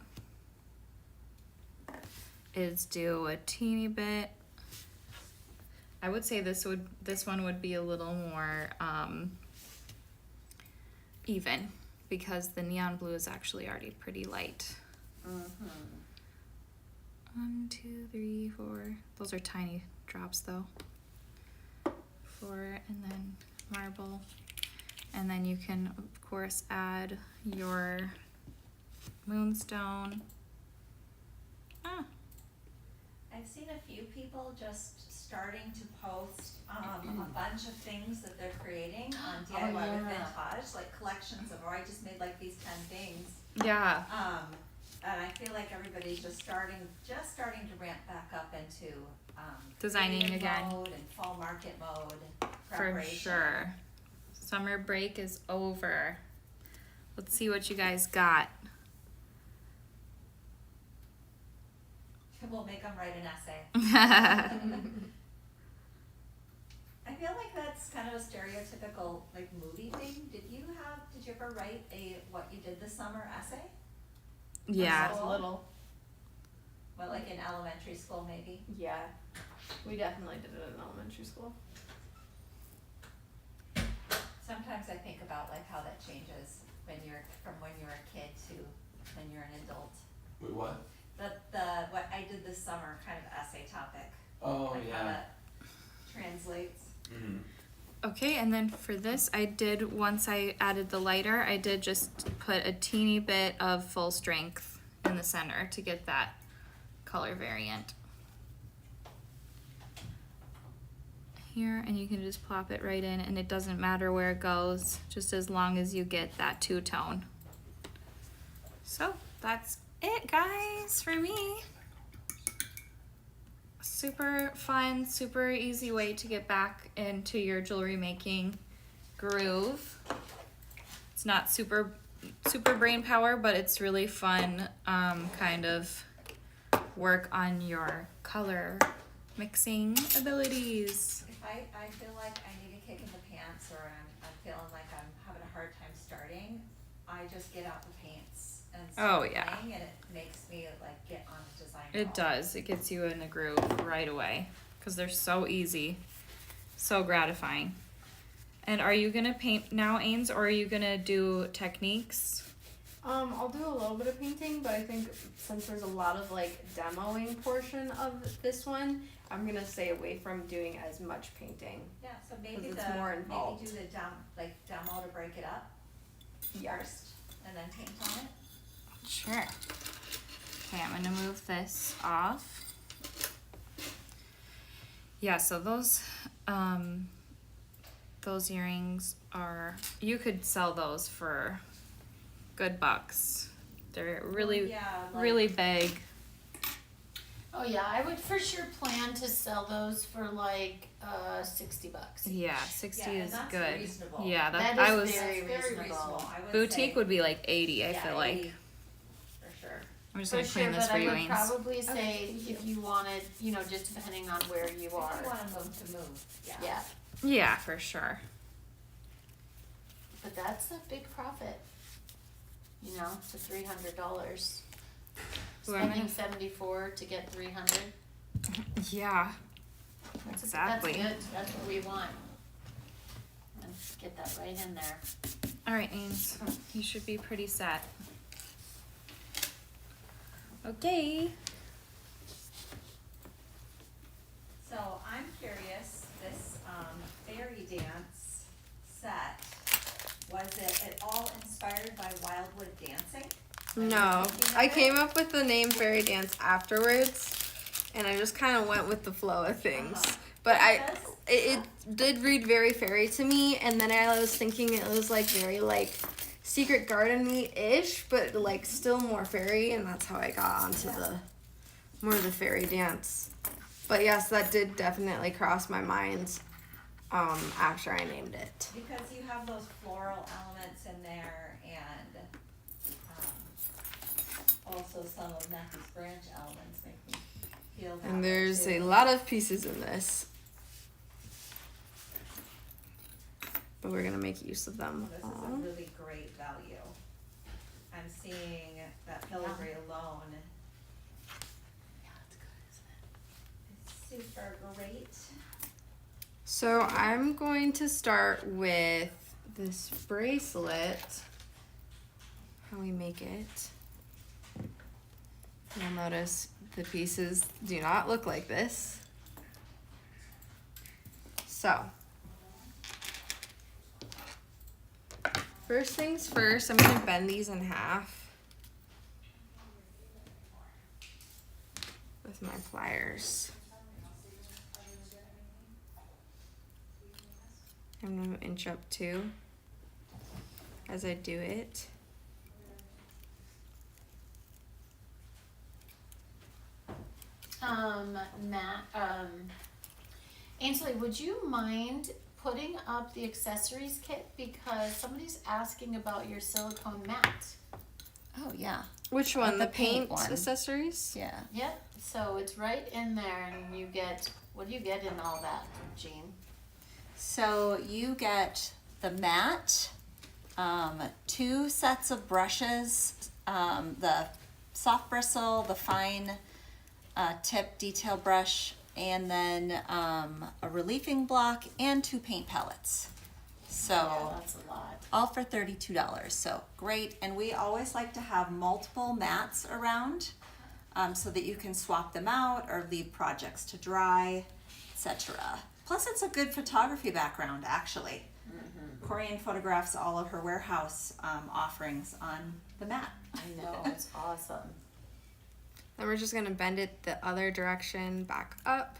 is do a teeny bit. I would say this one would be a little more even, because the neon blue is actually already pretty light. Mm-hmm. 1, 2, 3, 4. Those are tiny drops though. 4, and then marble. And then you can, of course, add your moonstone. I've seen a few people just starting to post a bunch of things that they're creating on DIY with Vintage, like collections of, or I just made like these 10 things. Yeah. And I feel like everybody's just starting to ramp back up into Designing creative again. mode and fall market mode For preparation. sure. Summer break is over. Let's see what you guys got. We'll make them write an essay. I feel like that's kind of a stereotypical like movie thing. Did you ever write a what you did this summer essay? Yeah. I was little. Well, like in elementary school maybe. Yeah, we definitely did it in elementary school. Sometimes I think about like how that changes when you're a kid to when you're an adult. Wait, what? The what I did this summer kind of essay topic. Oh, like how yeah. that translates. Mm-hmm. Okay, and then for this, I did, once I added the lighter, I did just put a teeny bit of full strength in the center to get that color variant. Here, and you can just plop it right in, and it doesn't matter where it goes, just as long as you get that two-tone. So, that's it, guys, for me. Super fun, super easy way to get back into your jewelry making groove. It's not super brain power, but it's really fun kind of work on your color mixing abilities. If I feel like I need a kick in the pants or I'm feeling like I'm having a hard time starting, I just get out the paints and start playing, and it makes me like get on the design. It does. It gets you in the groove right away because they're so easy, so gratifying. And are you gonna paint now, Ains, or are you gonna do techniques? I'll do a little bit of painting, but I think since there's a lot of like demoing portion of this one, I'm gonna stay away from doing as much painting. Yeah, so maybe It's more involved. maybe do the demo to break it up first, and then paint on it. Sure. Okay, I'm gonna move this off. Yeah, so those earrings are, you could sell those for good bucks. They're really, really big. Oh yeah, I would for sure plan to sell those for like $60. Yeah, 60 Yeah, and is that's good. reasonable. Yeah, That I is was very That's reasonable. I would boutique say, would be like 80. I yeah, feel like 80, for sure. I'm just For gonna sure, clean this but for I you, would Ains. probably say thank if you wanted, just depending on where you If you are. want to move, yeah. Yeah, Yeah, for sure. but that's a big profit. To $300. Ooh, I'm Spending 74 to get 300. Yeah, exactly. That's good. That's what we want. Let's get that right in there. All right, Ains, you should be pretty set. Okay. So I'm curious, this fairy dance set, was it at all inspired by Wildwood dancing? No, I came up with the name Fairy Dance afterwards, and I just kind of went with the flow of things. But it did read very fairy to me, and then I was thinking it was like very like Secret Garden-y ish, but like still more fairy, and that's how I got onto the more of the fairy dance. But yes, that did definitely cross my mind after I named it. Because you have those floral elements in there, and also some of Mackie's branch elements make me feel that. And way, there's a too. lot of pieces in this, but we're gonna make use of them This is all. a really great value. I'm seeing that filigree alone. Yeah, it's good. are great. So I'm going to start with this bracelet. How we make it. You'll notice the pieces do not look like this. So, first things first, I'm going to bend these in half with my pliers. I'm going to inch up too as I do it. Ainsley, would you mind putting up the accessories kit, because somebody's asking about your silicone mat? Oh, yeah. Which one? the The paint paint one. accessories? Yeah. Yep, so it's right in there, and you get, what do you get in all that, Jean? So you get the mat, 2 sets of brushes, the soft bristle, the fine tip detail brush, and then a relieving block and 2 paint pellets. So Yeah, that's a lot. all for $32. So great. And we always like to have multiple mats around so that you can swap them out or leave projects to dry, etc. Plus, it's a good photography background, actually. Corian photographs all of her warehouse offerings on the mat. I know, it's awesome. Then we're just going to bend it the other direction back up.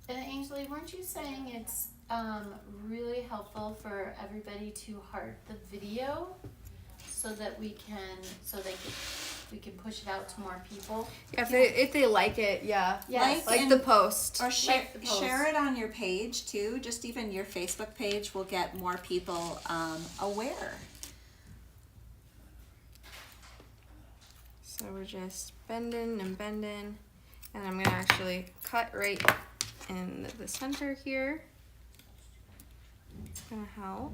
And Ainsley, weren't you saying it's really helpful for everybody to heart the video so that we can push it out to more people? Yeah, if they like it, yeah. Yes. Like and- the post. Or share, Like the post. share it on your page too. Just even your Facebook page will get more people aware. So we're just bending and bending. And I'm going to actually cut right in the center here. It's going to help.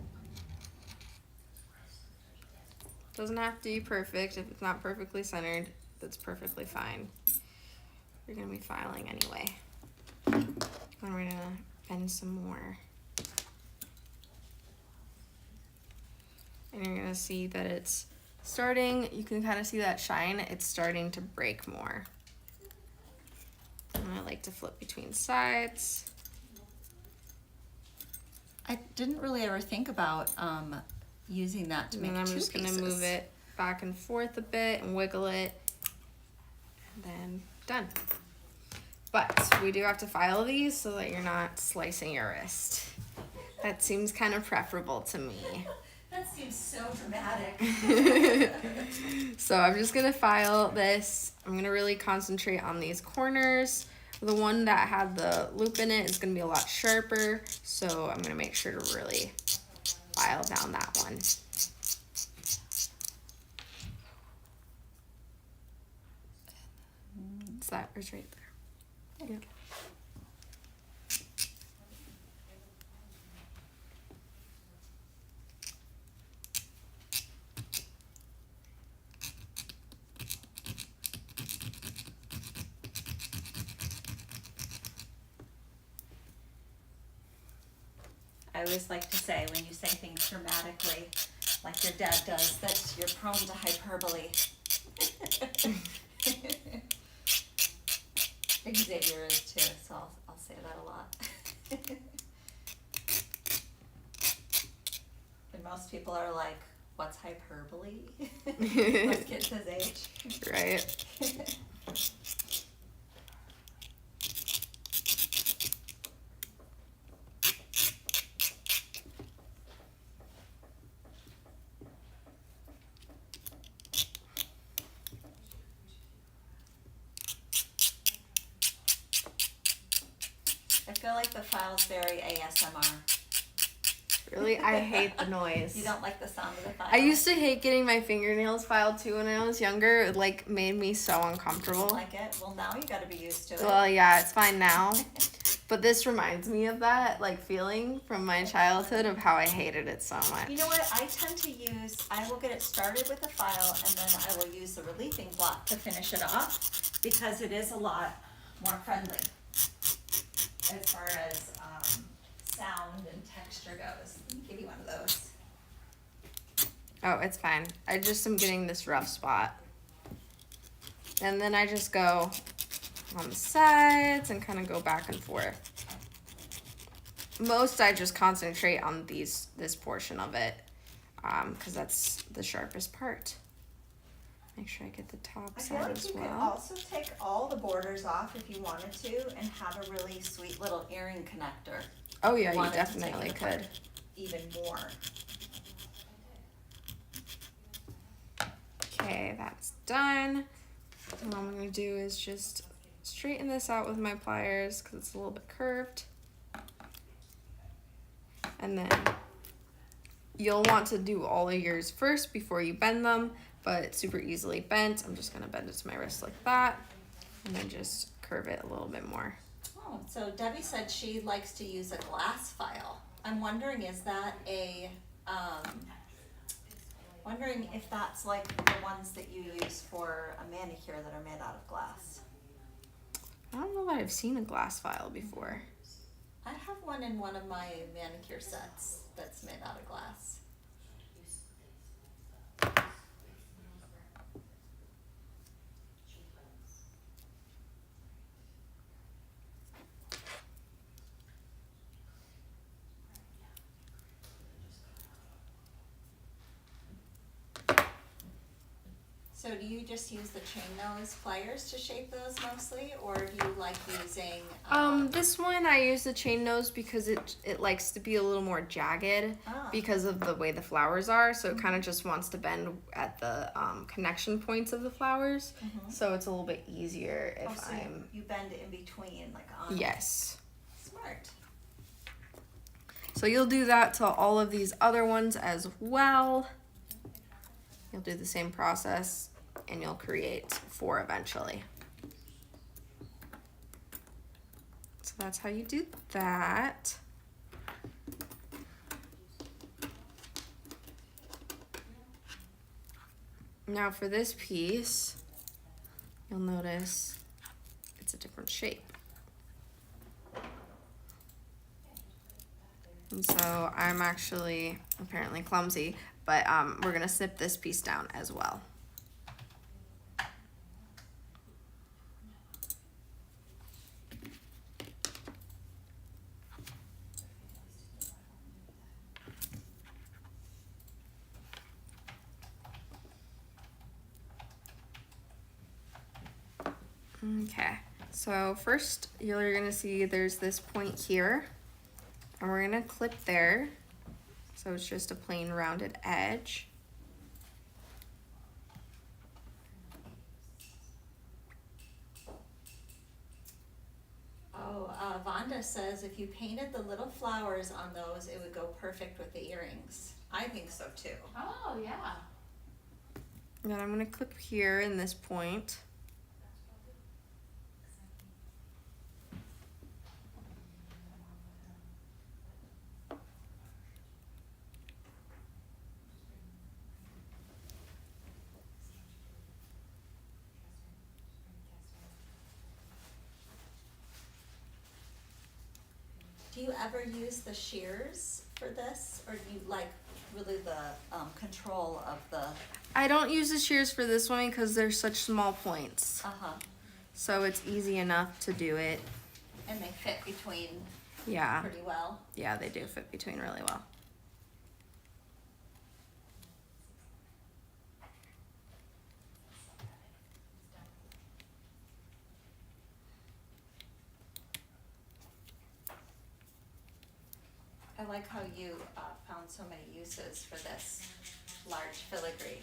Doesn't have to be perfect. If it's not perfectly centered, that's perfectly fine. You're going to be filing anyway. And we're going to bend some more. And you're going to see that it's starting, you can kind of see that shine, it's starting to break more. And I like to flip between sides. I didn't really ever think about using that to And make then I'm 2 just pieces. gonna move it back and forth a bit and wiggle it. And then done. But we do have to file these so that you're not slicing your wrist. That seems kind of preferable to me. That seems so dramatic. So I'm just gonna file this. I'm gonna really concentrate on these corners. The one that had the loop in it is gonna be a lot sharper, so I'm gonna make sure to really file down that one. So that was right there. Yep. I always like to say when you say things dramatically, like your dad does, that you're prone to hyperbole. Xavier is too, so I'll say that a lot. And most people are like, what's hyperbole? Most kids his age. Right. I feel like the file's very ASMR. Really, I hate the noise. You don't like the sound of the file? I used to hate getting my fingernails filed too when I was younger. It like made me so uncomfortable. Like it? Well, now you gotta be used to it. Well, yeah, it's fine now. But this reminds me of that like feeling from my childhood of how I hated it so much. You know what? I tend to use, I will get it started with a file and then I will use the relieving block to finish it off because it is a lot more friendly. as far as sound and texture goes. Let me give you one of those. Oh, it's fine. I just am getting this rough spot. And then I just go on the sides and kind of go back and forth. Most I just concentrate on this portion of it, because that's the sharpest part. Make sure I get the top I feel side like as you could well. also take all the borders off if you wanted to and have a really sweet little earring connector. Oh yeah, you Wanted to take definitely it apart could. even more. Okay, that's done. And what I'm gonna do is just straighten this out with my pliers because it's a little bit curved. And then you'll want to do all of yours first before you bend them, but it's super easily bent. I'm just gonna bend it to my wrist like that, and then just curve it a little bit more. Oh, so Debbie said she likes to use a glass file. I'm wondering, is that wondering if that's like the ones that you use for a manicure that are made out of glass. I don't know that I've seen a glass file before. I have one in one of my manicure sets that's made out of glass. So do you just use the chain nose pliers to shape those mostly, or do you like using? This one I use the chain nose because it likes to be a little more jagged because of the way the flowers are. So it kind of just wants to bend at the connection points of the flowers. So it's a little bit easier if so you bend it in between, like on. Yes. Smart. So you'll do that to all of these other ones as well. You'll do the same process and you'll create 4 eventually. So that's how you do that. Now for this piece, you'll notice it's a different shape. And so I'm actually apparently clumsy, but we're gonna snip this piece down as well. Okay, so first you're gonna see there's this point here, and we're gonna clip there. So it's just a plain rounded edge. Oh, Vonda says if you painted the little flowers on those, it would go perfect with the earrings. I think so too. Oh, yeah. And then I'm gonna clip here in this point. Do you ever use the shears for this, or do you like really the control of the? I don't use the shears for this one because they're such small points. So it's easy enough to do it. And they fit between Yeah. pretty well. Yeah, they do fit between really well. I like how you found so many uses for this large filigree.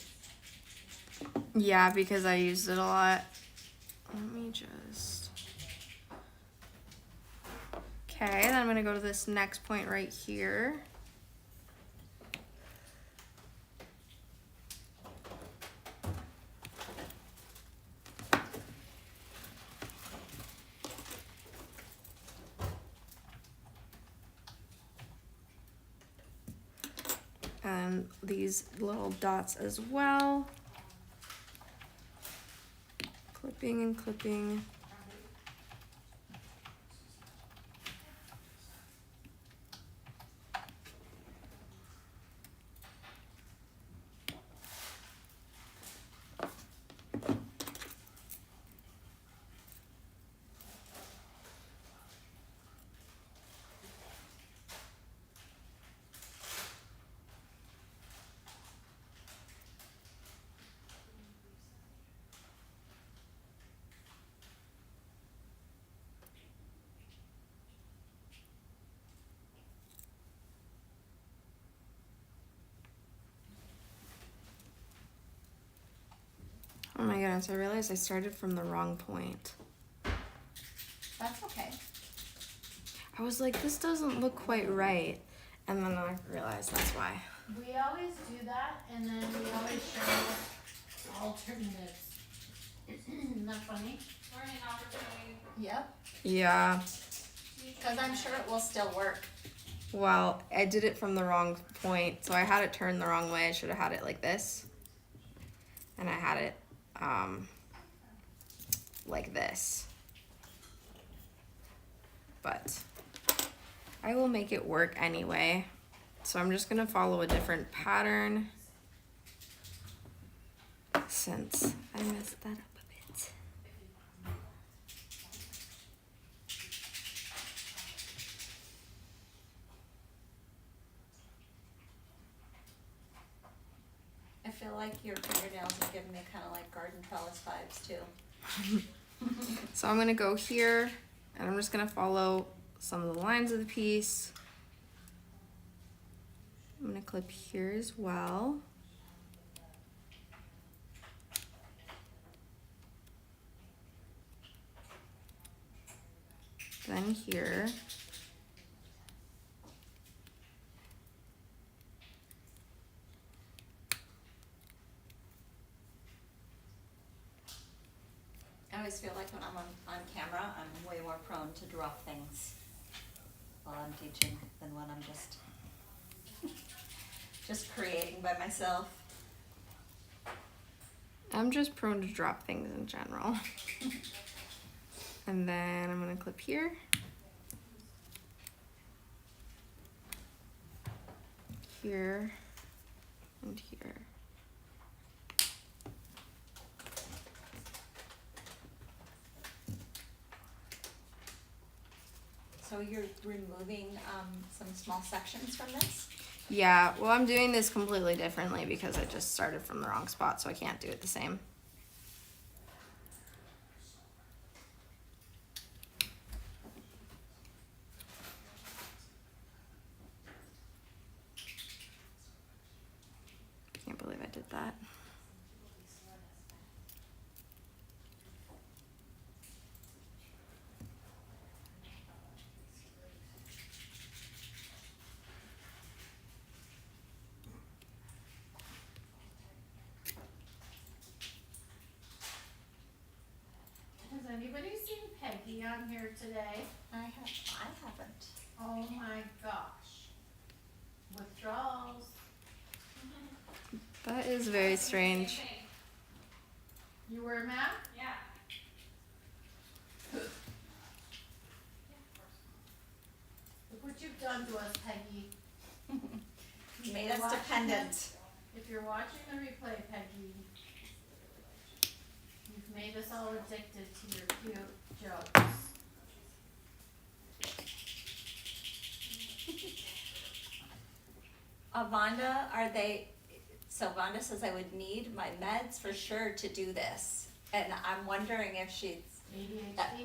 Yeah, because I used it a lot. Let me just... Okay, then I'm gonna go to this next point right here. And these little dots as well. Clipping and clipping. Oh my goodness, I realized I started from the wrong point. That's okay. Mm-hmm. I was like, this doesn't look quite right. And then I realized that's why. We always do that, and then we always show alternatives. Isn't that funny? Learning opportunity. Yep. Yeah. Because I'm sure it will still work. Well, I did it from the wrong point. So I had it turned the wrong way. I should have had it like this. And I had it like this. But I will make it work anyway. So I'm just gonna follow a different pattern since I messed that up a bit. I feel like your fingernails are giving me kind of like garden trellis vibes too. So I'm gonna go here and I'm just gonna follow some of the lines of the piece. I'm gonna clip here as well. Then here. I always feel like when I'm on camera, I'm way more prone to drop things while I'm teaching than when I'm just creating by myself. I'm just prone to drop things in general. And then I'm gonna clip here. Here and here. So you're removing some small sections from this? Yeah, well, I'm doing this completely differently because I just started from the wrong spot, so I can't do it the same. Can't believe I did that. Has anybody seen Peggy on here today? I haven't. Oh my gosh. Withdrawals. That is very strange. You were mad? Yeah. Look what you've done to us, Peggy. You made us dependent. If you're watching the replay, Peggy, you've made us all addicted to your cute jokes. Vonda, so Vonda says I would need my meds for sure to do this. And I'm wondering if ADHD?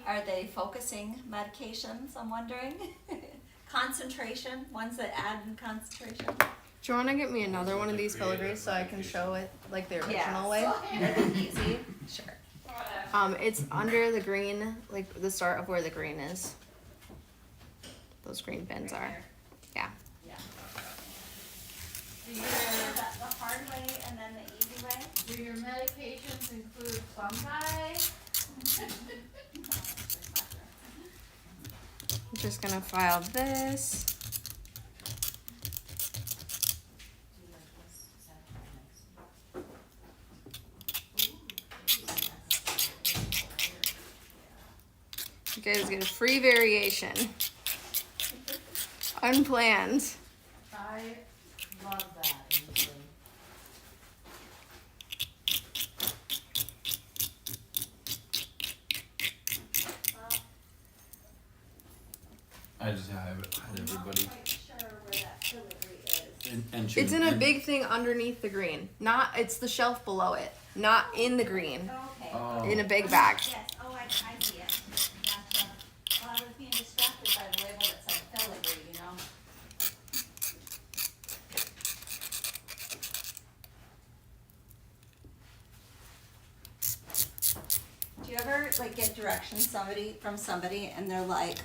are they focusing medications, I'm wondering? Concentration, ones that add in concentration? Do you want to get me another one of these filigrees so I can show it like the original way? Make it easy. Sure. It's under the green, like the start of where the green is. Those green bins are. Yeah. Yeah. Do your, The hard way and then the easy way? do your medications include fungi? I'm just gonna file this. You guys get a free variation. Unplanned. I love that, Ainsley. I just had everybody. Quite sure where that filigree is. And It's in a big thing underneath the green. It's the shelf below it. Not in the green. Okay. Oh. In a big bag. Yes, oh, I see it. Gotcha. Well, I was being distracted by the label that said filigree, you know? you ever like get directions from somebody and they're like,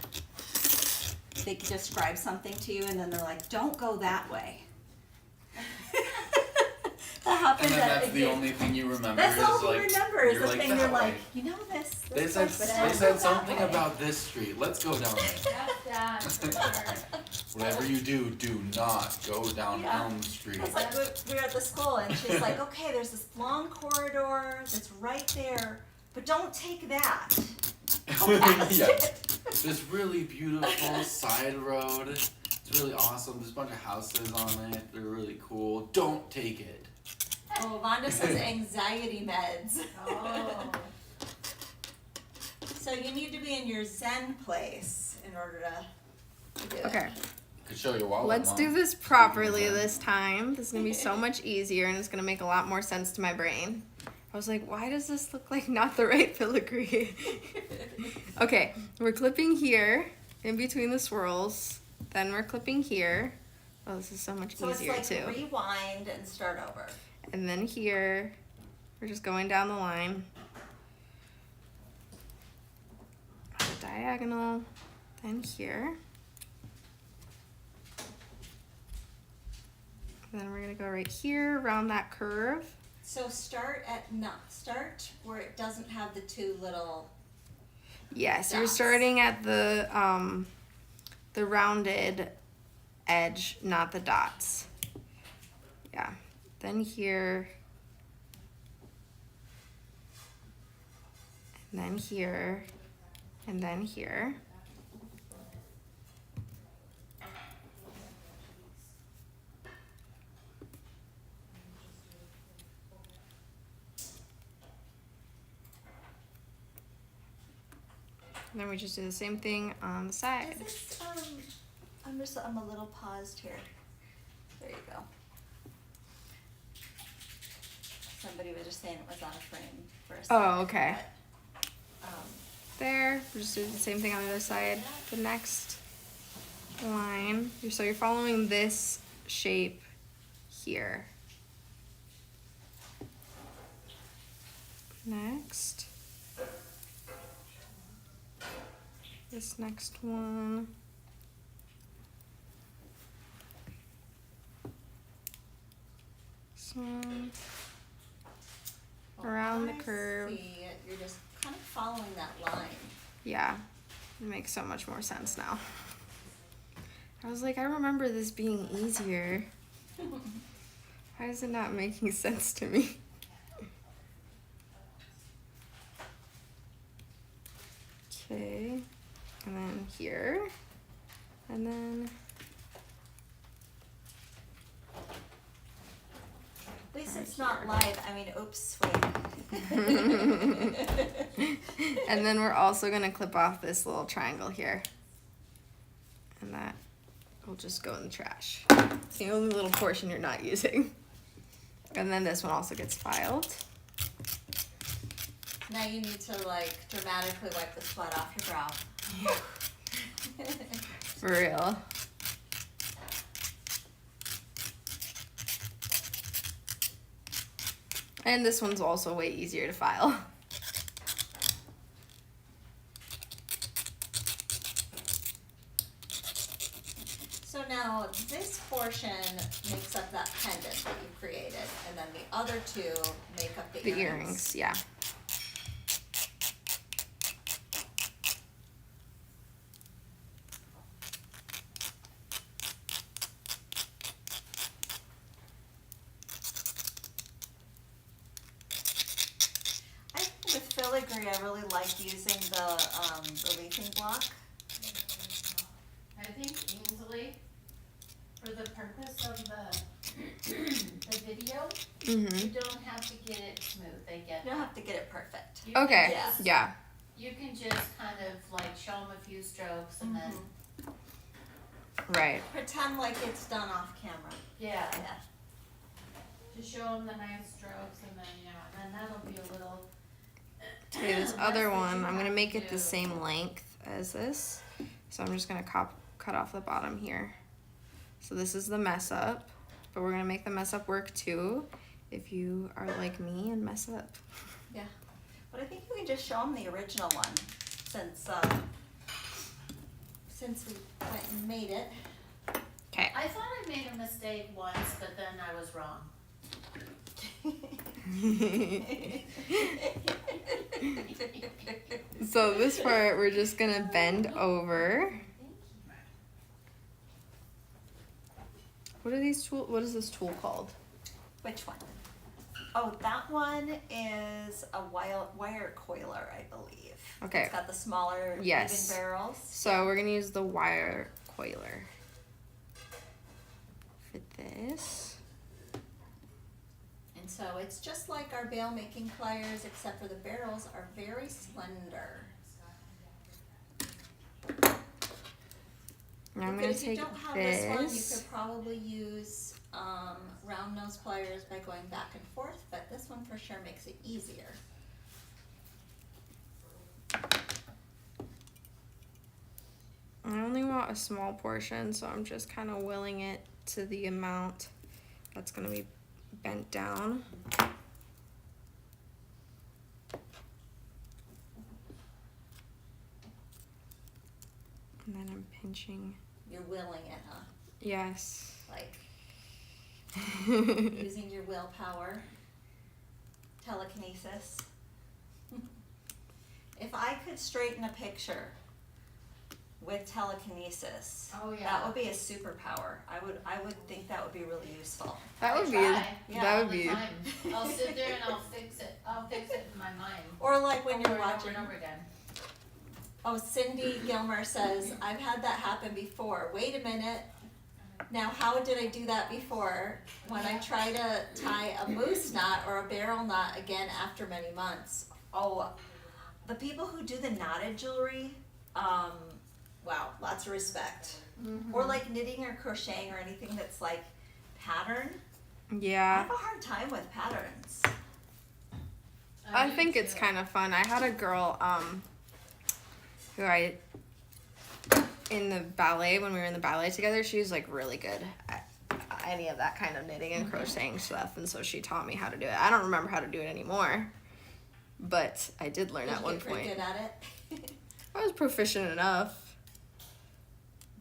they describe something to you and then they're like, don't go that way. That happens. And then that's the only thing you remember. That's is all like, you remember is you're the like, thing that you're way. like, you know this. They this said place, but they don't said go that something way. about this street. Let's go down there. That's for sure. Whatever you do not go down Yeah. Elm Street. It's like we were at the school and she's like, okay, there's this long corridor that's right there, but don't take that. Go past Yeah. it. This really beautiful side road. It's really awesome. There's a bunch of houses on it. They're really cool. Don't take it. Oh, Vonda says anxiety meds. Oh. So you need to be in your Zen place in order to do it. Okay, Could show your wallet. let's Mom. do this properly this time. This is gonna be so much easier and it's gonna make a lot more sense to my brain. I was like, why does this look like not the right filigree? Okay, we're clipping here in between the swirls. Then we're clipping here. Oh, this is so much So easier it's like too. rewind and start over. And then here, we're just going down the line. Diagonal, then here. Then we're gonna go right here around that curve. So start where it doesn't have the two little. Yes, you're Dots. starting at the rounded edge, not the dots. Yeah. Then here. And then here. And then here. And then we just do the same thing on the side. This, I'm a little paused here. There you go. Somebody was just saying it was on a frame for a second. Oh, okay. but, There, we just do the same thing on the other side. The next line, so you're following this shape here. Next. This next one. This one. Around the I curve. see it. You're just kind of following that line. Yeah, it makes so much more sense now. I was like, I remember this being easier. Why is it not making sense to me? Okay, and then here, and then At least it's not live. I mean, oops, wait. and then we're also gonna clip off this little triangle here, and that will just go in the trash. It's the only little portion you're not using. And then this one also gets filed. Now you need to like dramatically wipe the sweat off your brow. For real. And this one's also way easier to file. So now this portion makes up that pendant that you created, and then the other two make up the Earrings, yeah. I think with filigree, I really like using the leafing block. I think Ainsley, for the purpose of the video, Mm-hmm. you don't have to get it smooth. They get You don't have to get it perfect. You can Okay, just- yeah. You can just kind of like show them a few strokes and then Right. Pretend like it's done off camera. yeah, Yeah. just show them the nice strokes and then and then that'll be a little. Okay, this less other that one, you I'm gonna have make to it the do. same length as this. So I'm just gonna cut off the bottom here. So this is the mess up, but we're gonna make the mess up work too if you are like me and mess up. But I think you can just show them the original one since we went and made it. Okay. I thought I made a mistake once, but then I was wrong. So this part we're just gonna bend over. What is this tool called? Which one? Oh, that one is a wire coiler, I believe. Okay. It's got the smaller Yes. even barrels. So we're gonna use the wire coiler for this. And so it's just like our bail making pliers, except for the barrels are very slender. Now I'm You gonna could- if you take don't have this one, you this. could probably use round nose pliers by going back and forth, but this one for sure makes it easier. I only want a small portion, so I'm just kind of willing it to the amount that's gonna be bent down. And then I'm pinching. You're willing it, huh? Yes. Like using your willpower, telekinesis. If I could straighten a picture with telekinesis, Oh, yeah. that would be a superpower. I would think that would be really useful. That would be. Try. That All would the be. time. I'll sit there and I'll fix it. I'll fix it in my mind. Or like when you're Over and over watching. and over again. Oh, Cindy Gilmer says, I've had that happen before. Wait a minute. Now, how did I do that before? When I try to tie a moose knot or a barrel knot again after many months. Oh, the people who do the knotted jewelry, wow, lots of respect. Or like knitting or crocheting or anything that's like pattern. I Yeah. have a hard time with patterns. I do think it's too. kind of fun. I had a girl, who in the ballet, when we were in the ballet together, she was like really good at any of that kind of knitting and crocheting stuff, and so she taught me how to do it. I don't remember how to do it anymore, but I did learn Did at you one get pretty point. good at it? I was proficient enough.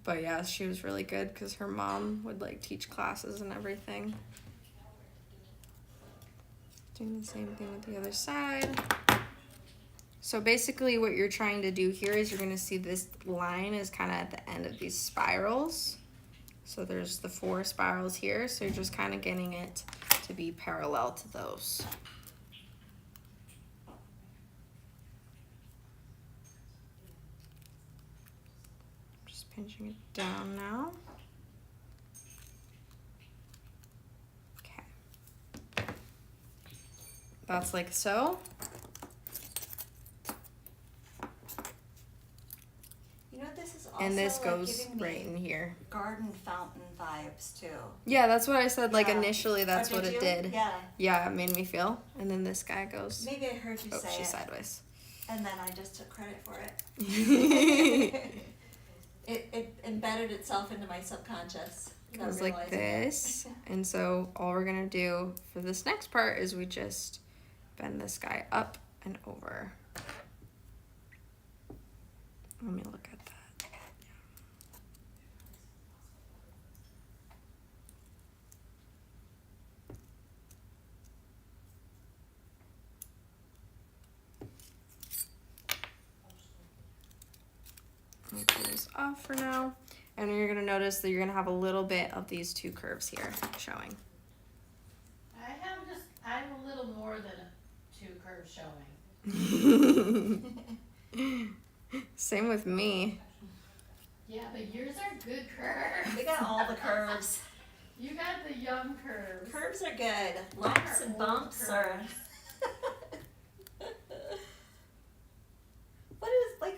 But yeah, she was really good because her mom would like teach classes and everything. Doing the same thing with the other side. So basically what you're trying to do here is you're going to see this line is kind of at the end of these spirals. So there's the 4 spirals here, so you're just kind of getting it to be parallel to those. Just pinching it down now. Okay. That's like so. You know what this is also And this like goes giving me right in here. garden fountain vibes too. Yeah, that's what I said. Like Yeah. initially, that's Oh, what it you? did. Yeah. Yeah, it made me feel. And then this guy goes. Maybe I heard you Oh, say she's it, sideways. and then I just took credit for it. It It embedded itself into my subconscious. without goes like realizing this. And so all we're gonna do for this next part is we just bend this guy up and over. Let me look at that. Let me pull this off for now. And you're gonna notice that you're gonna have a little bit of these 2 curves here showing. I have a little more than 2 curves showing. Same with me. Yeah, but yours are good curves. We got all the curves. You got the young curves. Curves are good. Lumps and bumps are.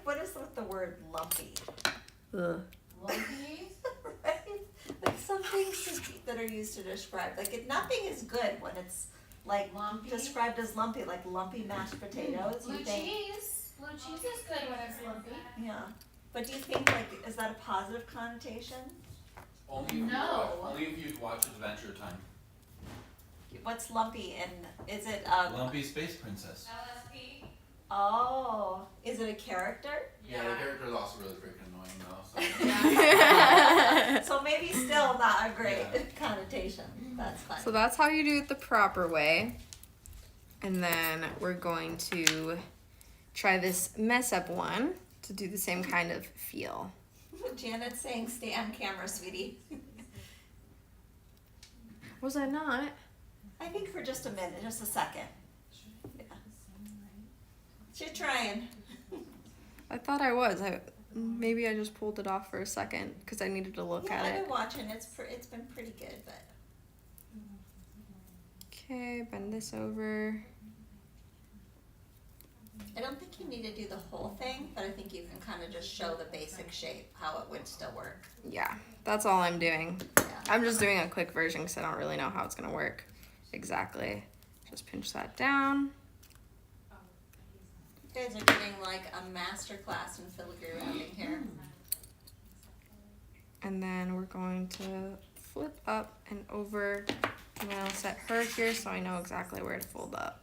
What is with the word lumpy? Ugh. Lumpy. Right? Like some things that are used to describe. Like nothing is good when it's like Lumpy. described as lumpy, like lumpy mashed potatoes. Blue You think, cheese. Blue cheese is good when it's lumpy. yeah. But do you think like is that a positive connotation? Only if No. only if you'd watch Adventure Time. What's lumpy and is it Lumpy Space Princess. Oh, is it a character? Yeah, the character is also really freaking annoying though. So. So maybe still not a great Yeah. connotation. That's fine. So that's how you do it the proper way. And then we're going to try this mess up one to do the same kind of feel. Janet's saying stay on camera, sweetie. Was I not? I think for just a minute, just a second. Yeah. She's trying. I thought I was. Maybe I just pulled it off for a second because I needed to look Yeah, at I've it. been watching. It's been pretty good, but. Okay, bend this over. I don't think you need to do the whole thing, but I think you can kind of just show the basic shape, how it would still work. Yeah, that's all I'm doing. Yeah. I'm just doing a quick version because I don't really know how it's going to work exactly. Just pinch that down. You guys are getting like a master class in filigree rounding here. And then we're going to flip up and over. I'm going to set her here so I know exactly where to fold up.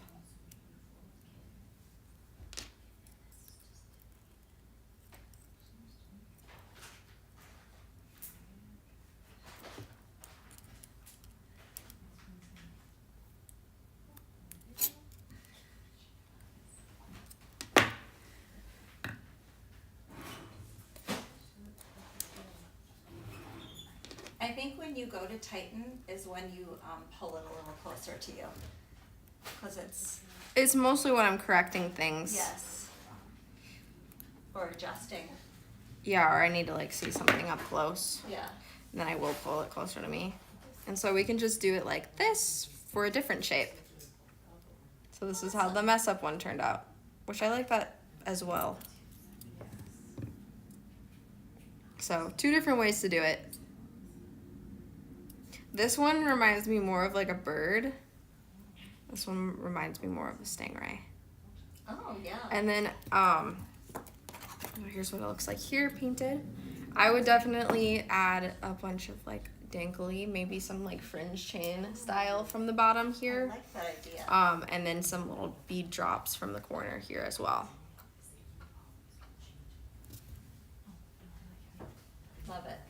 I think when you go to tighten is when you pull it a little closer to you. Because It's mostly when I'm correcting things. yes. Or adjusting. Yeah, or I need to like see something up close. Yeah. And then I will pull it closer to me. And so we can just do it like this for a different shape. So this is how the mess up one turned out, which I like that as well. So 2 different ways to do it. This one reminds me more of like a bird. This one reminds me more of a stingray. Oh yeah. And then here's what it looks like here painted. I would definitely add a bunch of like dangly, maybe some like fringe chain style from the bottom I here. like that idea. And then some little bead drops from the corner here as well. Love it.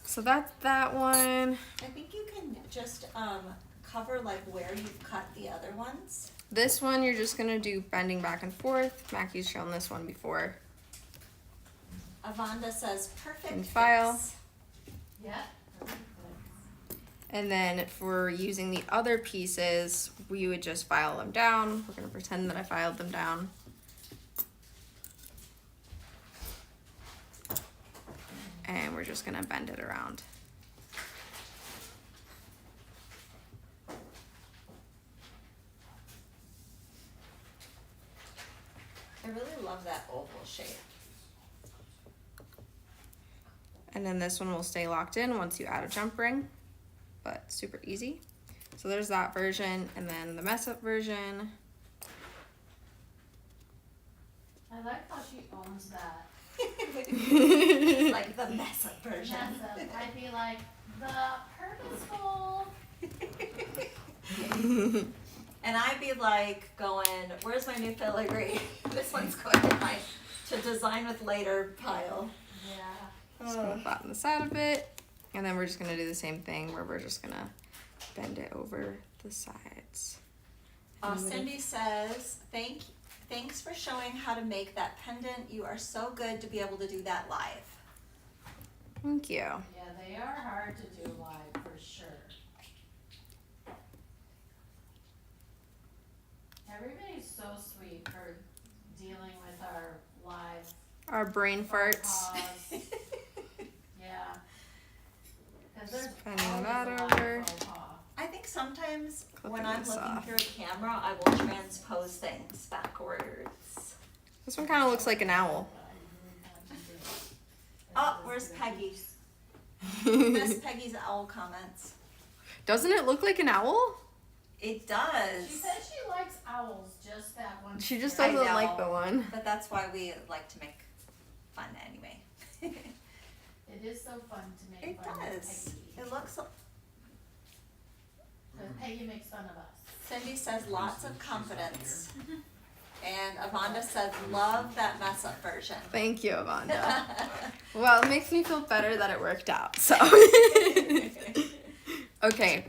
So that's that one. I think you can just cover like where you've cut the other ones. This one you're just gonna do bending back and forth. Mackie's shown this one before. Avonda says perfect. And file. fix. Yeah. And then for using the other pieces, we would just file them down. We're gonna pretend that I filed them down. And we're just gonna bend it around. I really love that oval shape. And then this one will stay locked in once you add a jump ring, but super easy. So there's that version, and then the mess up version. I like how she owns that. Like the mess up version. Mess up. I'd be like, the purposeful. And I'd be like going, where's my new filigree? This one's going in my to design with later pile. Yeah. Just gonna flatten this out a bit, and then we're just gonna do the same thing where we're just gonna bend it over the sides. Cindy says, thanks for showing how to make that pendant. You are so good to be able to do that live. Thank you. Yeah, they are hard to do live for sure. Everybody's so sweet for dealing with our live Our brain farts. pause. Yeah. 'Cause there's Bending always that a live over. faux pas. I think sometimes when Clipping I'm this looking off. through a camera, I will transpose things backwards. This one kind of looks like an owl. Oh, where's Peggy? Miss Peggy's owl comments. Doesn't it look like an owl? It does. She said she likes owls, just that one. She just I doesn't know. like the one. But that's why we like to make fun anyway. It is so fun to make It fun of does. Peggy. It looks. 'Cause Peggy makes fun of us. Cindy says lots of confidence. And Amanda says, love that mess up version. Thank you, Amanda. Well, it makes me feel better that it worked out, so. Okay.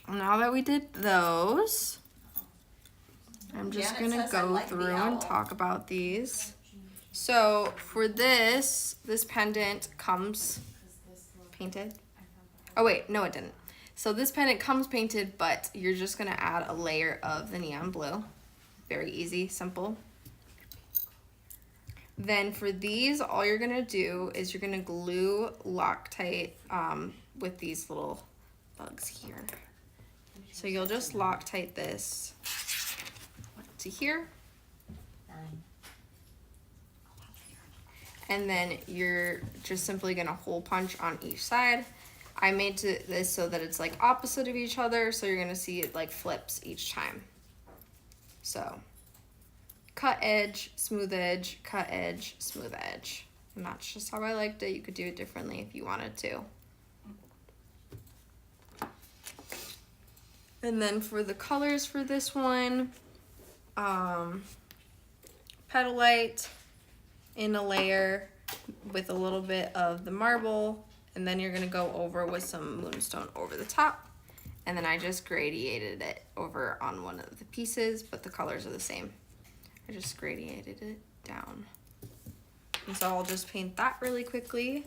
Now that we did those, I'm just Janet gonna says, "I go like the through owl." and talk about these. So for this pendant comes painted. Oh wait, no it didn't. So this pendant comes painted, but you're just gonna add a layer of the neon blue. Very easy, simple. Then for these, all you're gonna do is you're gonna glue Loctite with these little bugs here. So you'll just Loctite this to here. And then you're just simply gonna hole punch on each side. I made this so that it's like opposite of each other, so you're gonna see it like flips each time. So, cut edge, smooth edge, cut edge, smooth edge. And that's just how I liked it. You could do it differently if you wanted to. And then for the colors for this one, Petalite in a layer with a little bit of the marble, and then you're gonna go over with some moonstone over the top, and then I just gradiated it over on one of the pieces, but the colors are the same. I just gradiated it down. And so I'll just paint that really quickly.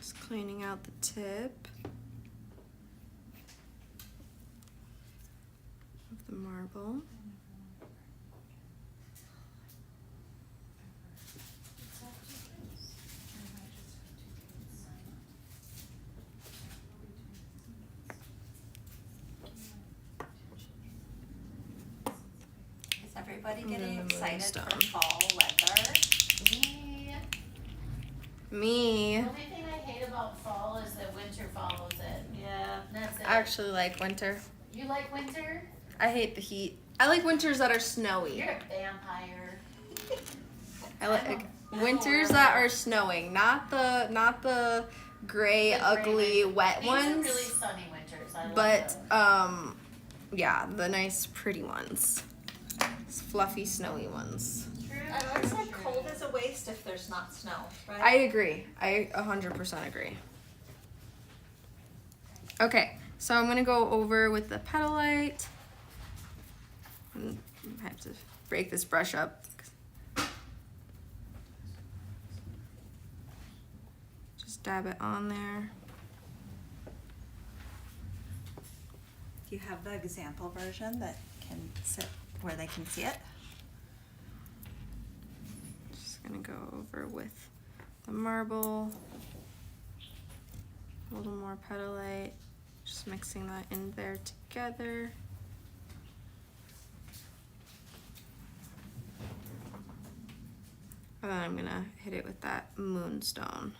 Just cleaning out the tip of the marble. Is everybody And getting then the excited for moonstone. fall weather? Me, The only thing I hate about fall is that winter follows it. Yeah. That's it. I actually like winter. You like winter? I hate the heat. I like winters that are snowy. You're a vampire. I like I'm winters horrible. that are snowing, not the gray, The gray ugly, winter. wet These are ones. really sunny winters. I love But them. yeah, the nice pretty ones. Fluffy snowy ones. True, I always true, like true. cold is a waste if there's not snow, right? I agree. I 100% agree. Okay, so I'm gonna go over with the Petalite. I have to break this brush up. Just dab it on there. Do you have the example version that can sit where they can see it? Just gonna go over with the marble, a little more Petalite, just mixing that in there together. And then I'm gonna hit it with that moonstone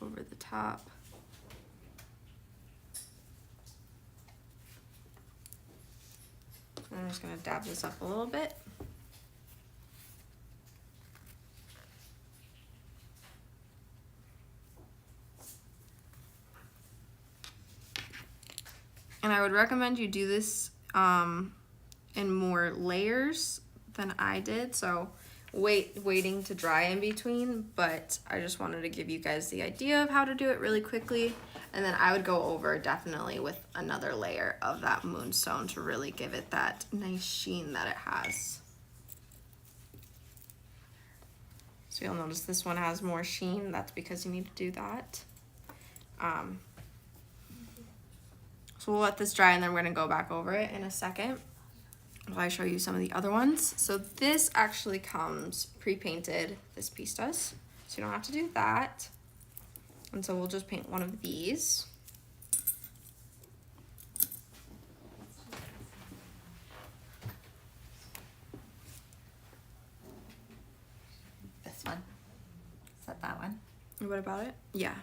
over the top. And I'm just gonna dab this up a little bit. And I would recommend you do this in more layers than I did. So waiting to dry in between, but I just wanted to give you guys the idea of how to do it really quickly. And then I would go over definitely with another layer of that moonstone to really give it that nice sheen that it has. So you'll notice this one has more sheen. That's because you need to do that. So we'll let this dry and then we're gonna go back over it in a second while I show you some of the other ones. So this actually comes pre-painted, this piece does. So you don't have to do that. And so we'll just paint one of these. what about it? Yeah.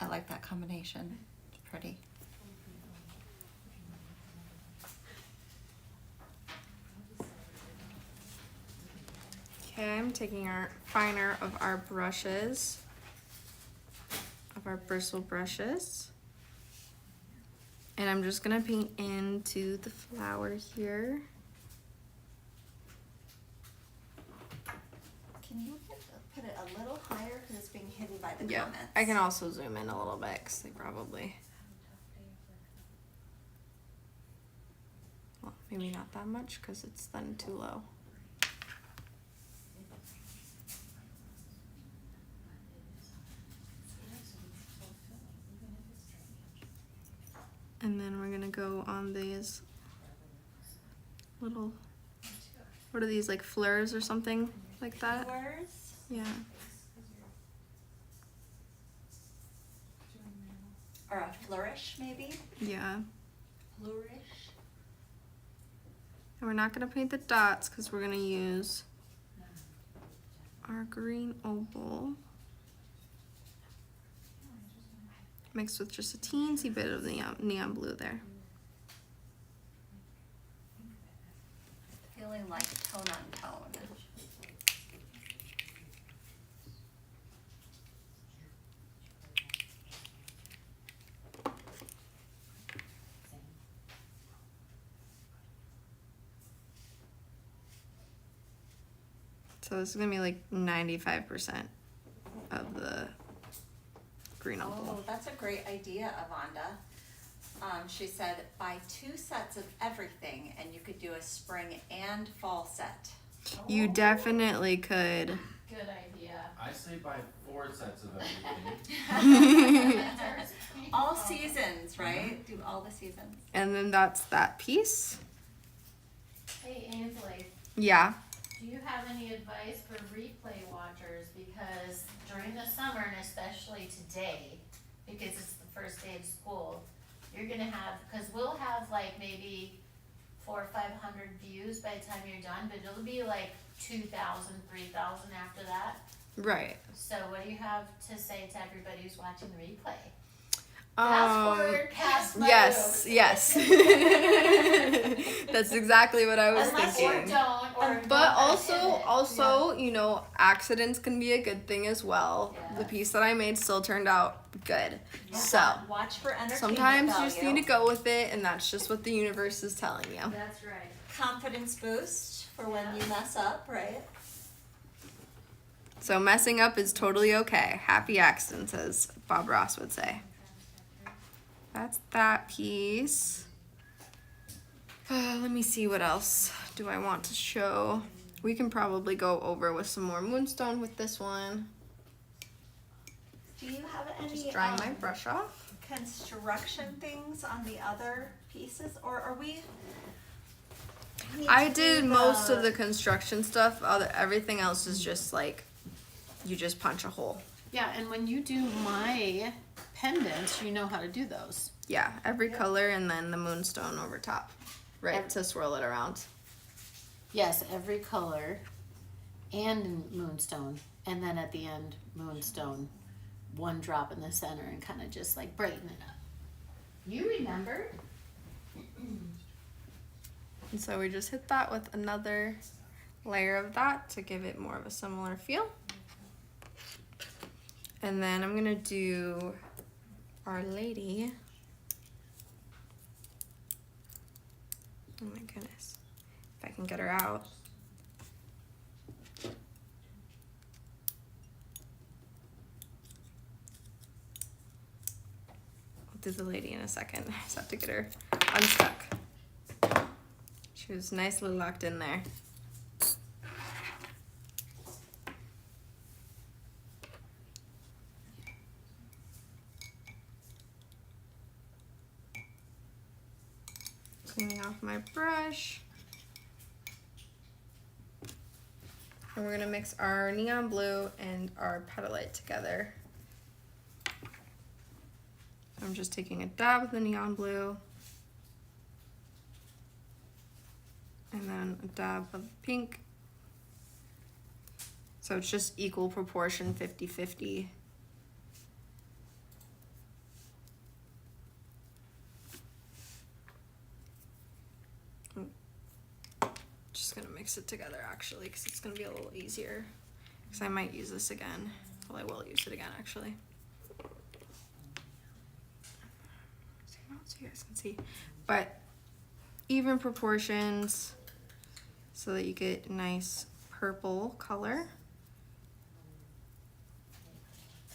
I like that combination. It's pretty. Okay, I'm taking our finer of our brushes, of our bristle brushes, and I'm just gonna paint into the flower here. Can you put it a little higher because it's being hidden by the Yeah, comments? I can also zoom in a little bit because they probably, well, maybe not that much because it's then too low. And then we're gonna go on these little, what are these, like fleurs or something like that? Flowers? Yeah. Or a flourish, maybe? Yeah. Flourish? And we're not gonna paint the dots because we're gonna use our green opal mixed with just a teensy bit of the neon blue there. Feeling like tone on tone. So this is gonna be like 95% of the green opal. Oh, that's a great idea, Avonda. She said buy 2 sets of everything and you could do a spring and fall set. You definitely could. Good idea. I say buy 4 sets of everything. All seasons, right? Do all the seasons. And then that's that piece. Hey, Ainsley, Yeah. do you have any advice for replay watchers? Because during the summer, and especially today, because it's the first day of school, you're gonna have, because we'll have like maybe 400 or 500 views by the time you're done, but it'll be like 2,000, 3,000 after that. Right. So what do you have to say to everybody who's watching the replay? Fast forward past my Yes, moves. yes. That's exactly what I was Unless thinking. or don't, or don't But edit. also, you know, accidents can be a good thing as well. Yeah. The piece that I made still turned out good. So Watch for entertainment sometimes you just value. need to go with it, and that's just what the universe is telling you. That's right. Confidence boost for when you mess up, right? So messing up is totally okay. Happy accidents, as Bob Ross would say. That's that piece. Let me see what else do I want to show. We can probably go over with some more moonstone with this one. Do you have any Just drying my brush off. construction things on the other pieces, or are we? need I to did do most of the construction stuff. Everything else is just like, you just punch a hole. Yeah, and when you do my pendants, you know how to do those. Yeah, every color and then the moonstone over top. Right, to swirl it around. Yes, every color and moonstone. And then at the end, moonstone, one drop in the center and kind of just like brighten it up. You remember? And so we just hit that with another layer of that to give it more of a similar feel. And then I'm gonna do Our Lady. Oh my goodness, if I can get her out. I'll do the lady in a second. I just have to get her unstuck. She was nicely locked in there. Cleaning off my brush. And we're gonna mix our neon blue and our petalite together. I'm just taking a dab of the neon blue. And then a dab of pink So it's just equal proportion, 50-50. Just gonna mix it together actually, because it's gonna be a little easier. Because I might use this again. Well, I will use it again actually. Zoom out so you guys can see. But even proportions so that you get nice purple color.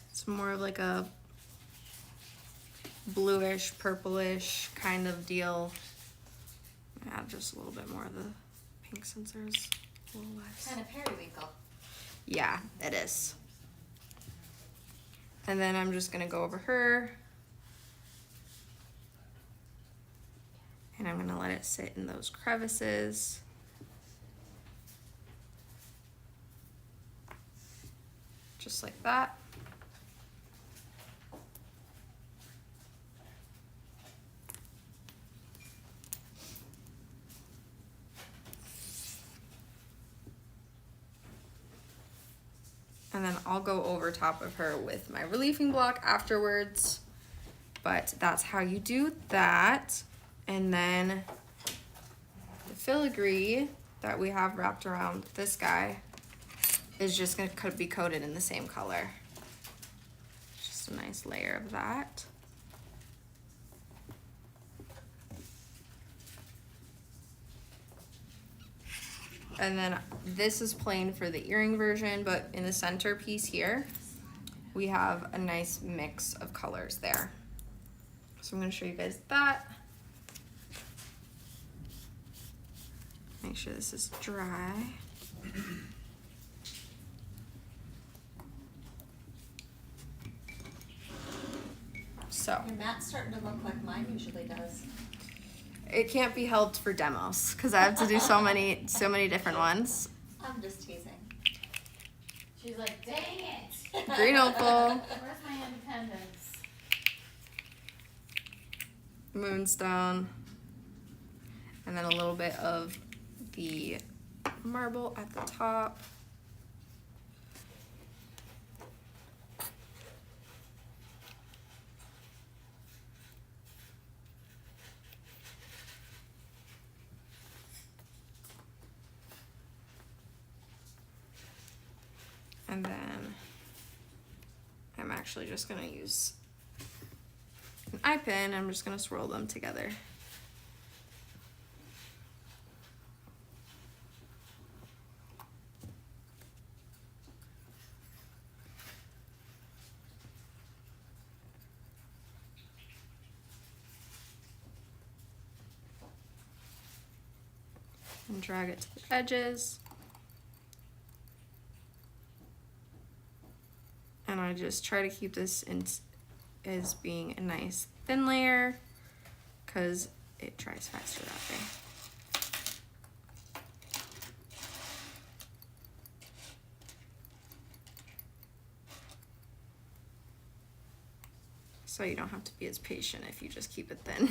It's more of like a bluish, purplish kind of deal. Add just a little bit more of the pink since there's a little less. Kind of periwinkle. Yeah, it is. And then I'm just gonna go over her. And I'm gonna let it sit in those crevices. Just like that. And then I'll go over top of her with my reliefing block afterwards. But that's how you do that. And then the filigree that we have wrapped around this guy is just gonna be coated in the same color. Just a nice layer of that. And then this is plain for the earring version, but in the center piece here, we have a nice mix of colors there. So I'm gonna show you guys that. Make sure this is dry. So Your mat's starting to look like mine usually does. it can't be helped for demos because I have to do so many different ones. I'm just teasing. She's like, dang it. Green opal, Where's my independence? moonstone, and then a little bit of the marble at the top. And then I'm actually just gonna use an eye pin. I'm just gonna swirl them together. And drag it to the edges. And I just try to keep this in as being a nice thin layer because it dries faster that way. So you don't have to be as patient if you just keep it thin.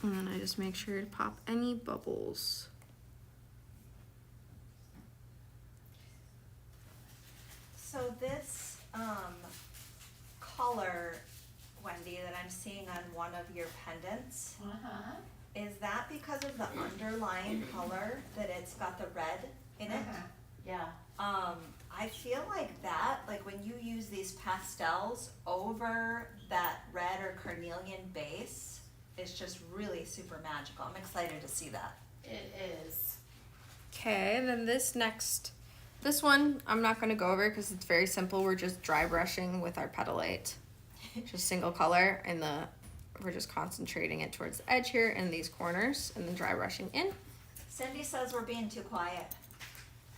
And then I just make sure to pop any bubbles. So this color, Wendy, that I'm seeing on one of your pendants, Uh-huh. is that because of the underlying color that it's got the red in it? Yeah. I feel like that, like when you use these pastels over that red or carnelian base, it's just really super magical. I'm excited to see that. It is. Okay, then this one I'm not gonna go over because it's very simple. We're just dry brushing with our petalite, just single color, and we're just concentrating it towards the edge here in these corners, and then dry brushing in. Cindy says we're being too quiet.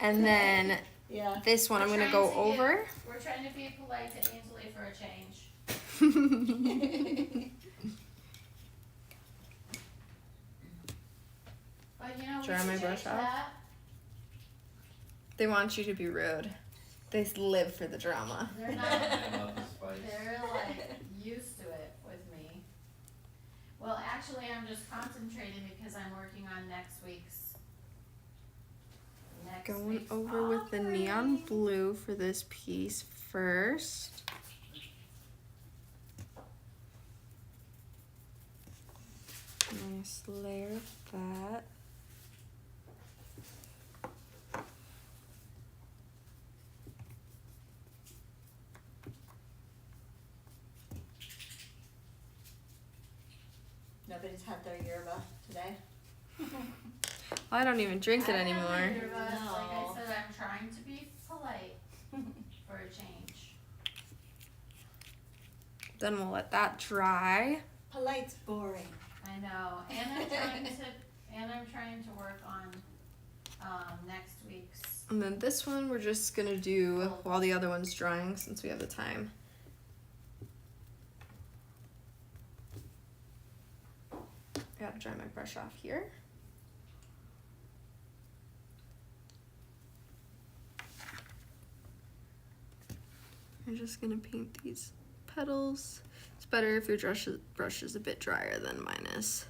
And then Yeah. this one I'm gonna go over. We're trying to be polite to Ainsley for a change. you know, we Dry should my change brush off? that. They want you to be rude. They live for the drama. They're not, About the spice. they're like used to it with me. Well, actually, I'm just concentrating because I'm working on next week's Going over with the neon blue for this piece first. Nice layer of that. Nobody's had their yerba today. I don't even drink it I haven't anymore. either, but like I No. said, I'm trying to be polite for a change. Then we'll let that dry. Polite's boring. I know, and I'm trying to work on next week's. And then this one we're just gonna do while the other one's drying since we have the time. Gotta dry my brush off here. I'm just gonna paint these petals. It's better if your brush is a bit drier than mine is.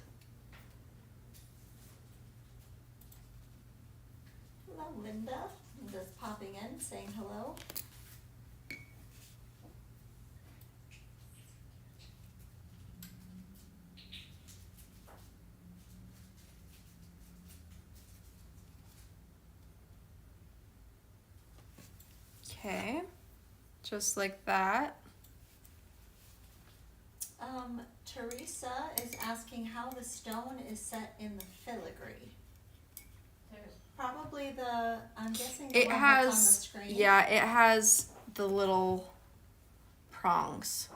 Hello, Linda. Linda's popping in, saying hello. Okay, just like that. Teresa is asking how the stone is set in the filigree. There's Probably the, I'm guessing the It one that's on the has, screen. yeah, it has the little prongs.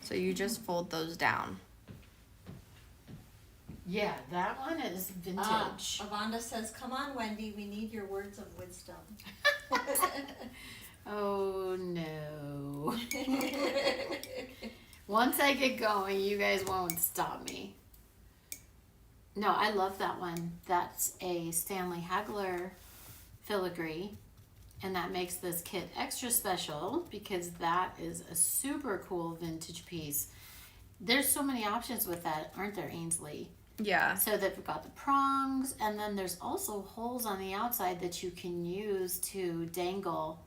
So you just fold those down. Yeah, that one is vintage. Avonda says, come on, Wendy, we need your words of wisdom. Oh no. Once I get going, you guys won't stop me. No, I love that one. That's a Stanley Hagler filigree. And that makes this kit extra special because that is a super cool vintage piece. There's so many options with that, aren't there, Ainsley? Yeah. So they've got the prongs, and then there's also holes on the outside that you can use to dangle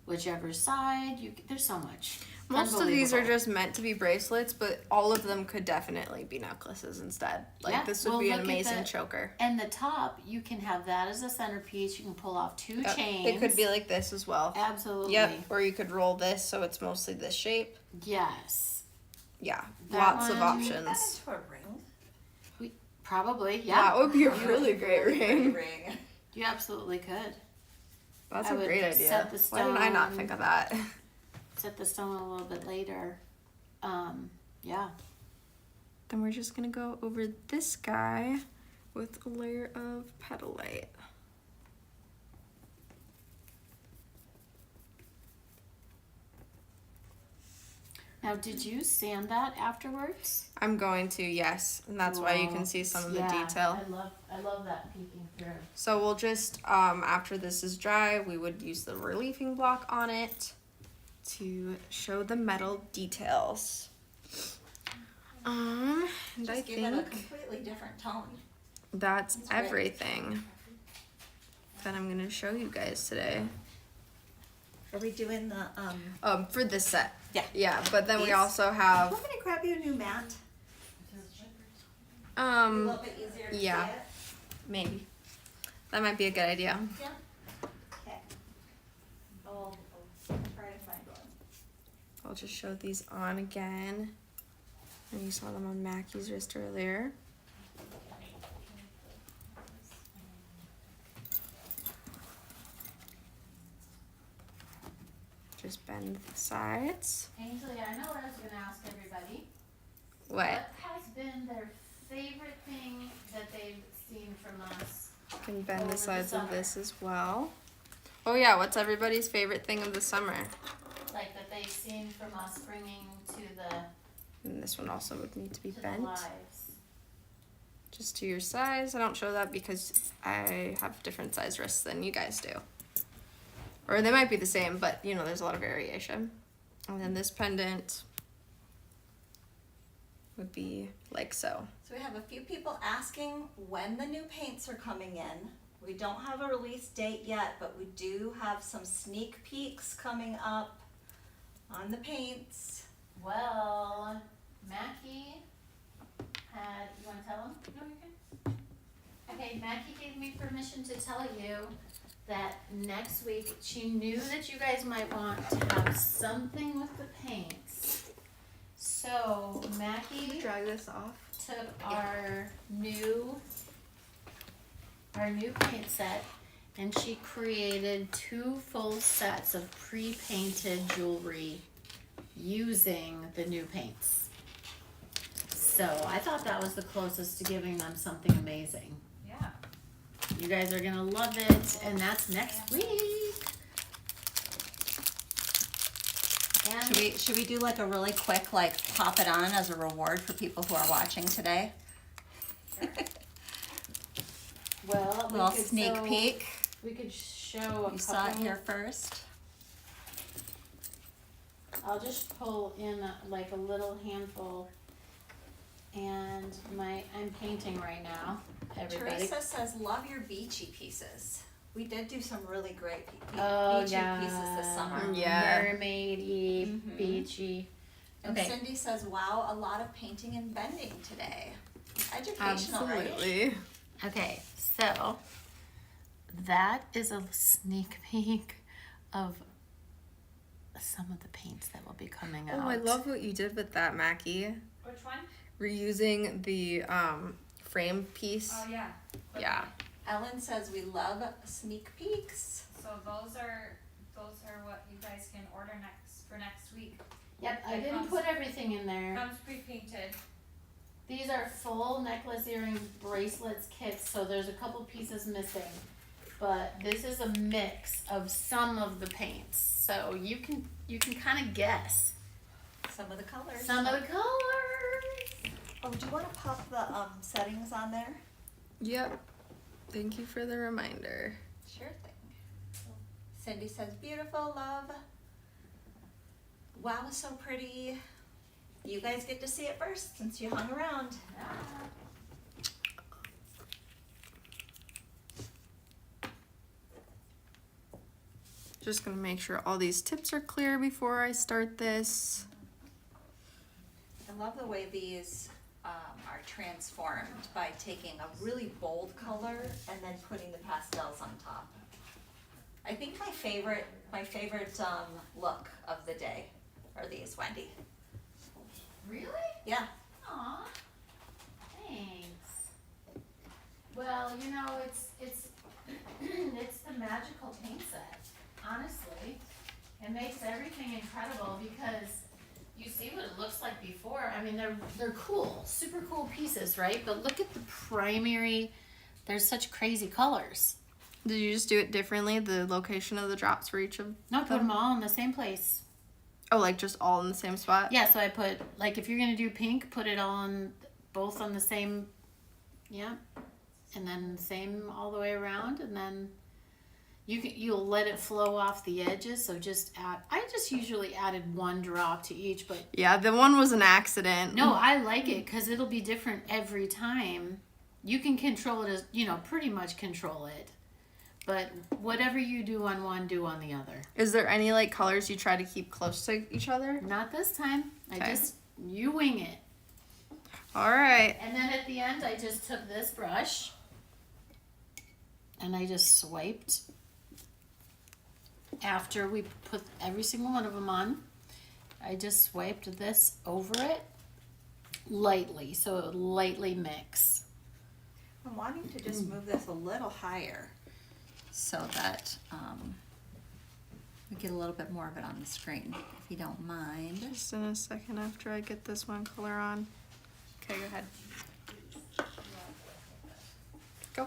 whichever side. There's so much. Most of these are Unbelievable. just meant to be bracelets, but all of them could definitely be necklaces instead. Like Yeah, this would well, be an look at amazing the- choker. And the top, you can have that as a centerpiece. You can pull off two Yep, chains. it could be like this as well. Absolutely. Yep. Or you could roll this so it's mostly this shape. Yes. Yeah. That Lots of one- options. For a ring. Probably. Yeah. That would be a really great ring. Ring. You absolutely could. That's I a would great idea. set the Why did I not stone- think of that? Set the stone a little bit later. Yeah. Then we're just gonna go over this guy with a layer of petalite. Now, did you sand that afterwards? I'm going to, yes, and that's why you can see some of the detail. I love that peeking through. So we'll just, after this is dry, we would use the reliefing block on it to show the metal details. And Just I give it a think completely different tone. that's That's great. everything that I'm gonna show you guys today. Are we doing the, For this set. Yeah. Yeah, but then we These? also have, want me to grab you a new mat? A um, little bit easier to yeah. see it? maybe. That might be a good idea. Yeah. Okay. I'll try to find one. I'll just show these on again. And you saw them on Mackie's wrist earlier. Just bend the sides. Ainsley, I know what I was gonna ask everybody. What? What has been their favorite thing that they've seen from us? Can bend over the the sides of summer? this as well. Oh yeah, what's everybody's favorite thing of the summer? Like that they've seen from us bringing to the And this one also would need to be to the bent. lives. just to your size. I don't show that because I have different size wrists than you guys do. Or they might be the same, but you know, there's a lot of variation. And then this pendant would be like so. So we have a few people asking when the new paints are coming in. We don't have a release date yet, but we do have some sneak peeks coming up on the paints. Well, Mackie had, you wanna tell him? No, you can. Okay, Mackie gave me permission to tell you that next week, she knew that you guys might want to have something with the paints. So Mackie Drag this off. took our new paint set and she created 2 full sets of pre-painted jewelry using the new paints. So I thought that was the closest to giving them something amazing. Yeah. You guys are gonna love it, and that's next week. And Should we do like a really quick, like pop it on as a reward for people who are watching today? well, Little sneak peek. We could show a You saw it couple. here first. I'll just pull in like a little handful, and I'm painting right now. Everybody. Teresa says, love your beachy pieces. We did do some really great Oh beachy yeah. pieces this summer. Yeah. Mermaidy, Mhm. beachy. And Okay. Cindy says, wow, a lot of painting and bending today. Educational, right? Absolutely. Okay, so that is a sneak peek of some of the paints that will be coming out. Oh, I love what you did with that, Mackie. Which one? Reusing the frame piece. Oh, yeah. Yeah. Ellen says, we love sneak peeks. So those are what you guys can order for next week. Yep, I It didn't comes- put everything in there. Comes pre-painted. These are full necklace, earring, bracelets, kits, so there's a couple pieces missing. But this is a mix of some of the paints, so you can kind of guess Some of the colors. some of the colors. Oh, do you want to pop the settings on there? Yep. Thank you for the reminder. Sure thing. Cindy says, beautiful, love. Wow, so pretty. You guys get to see it first since you hung around. Just gonna make sure all these tips are clear before I start this. I love the way these are transformed by taking a really bold color and then putting the pastels on top. I think my favorite look of the day are these, Wendy. Really? Yeah. Aw, thanks. Well, you know, it's it's the magical paint set, honestly. It makes everything incredible because you see what it looks like before. I mean, they're cool, super cool pieces, right? But look at the primary, there's such crazy colors. Did you just do it differently? The location of the drops for each of No, put them all in the same place. Oh, like just all in the same spot? Yeah, so I put, like, if you're gonna do pink, put it all on, both on the same, yeah, and then same all the way around, and then you'll let it flow off the edges. So just add. I just usually added 1 drop to each, but Yeah, the one was an accident. no, I like it because it'll be different every time. You can control it as pretty much control it, but whatever you do on one, do on the other. Is there any like colors you try to keep close to each other? Not this time. Okay. You wing it. All right. And then at the end, I just took this brush and I just swiped after we put every single one of them on. I just swiped this over it lightly, so it would lightly mix. I'm wanting to just move this a little higher so that we get a little bit more of it on the screen, if you don't mind. Just in a second after I get this one color on. Okay, go ahead. Go.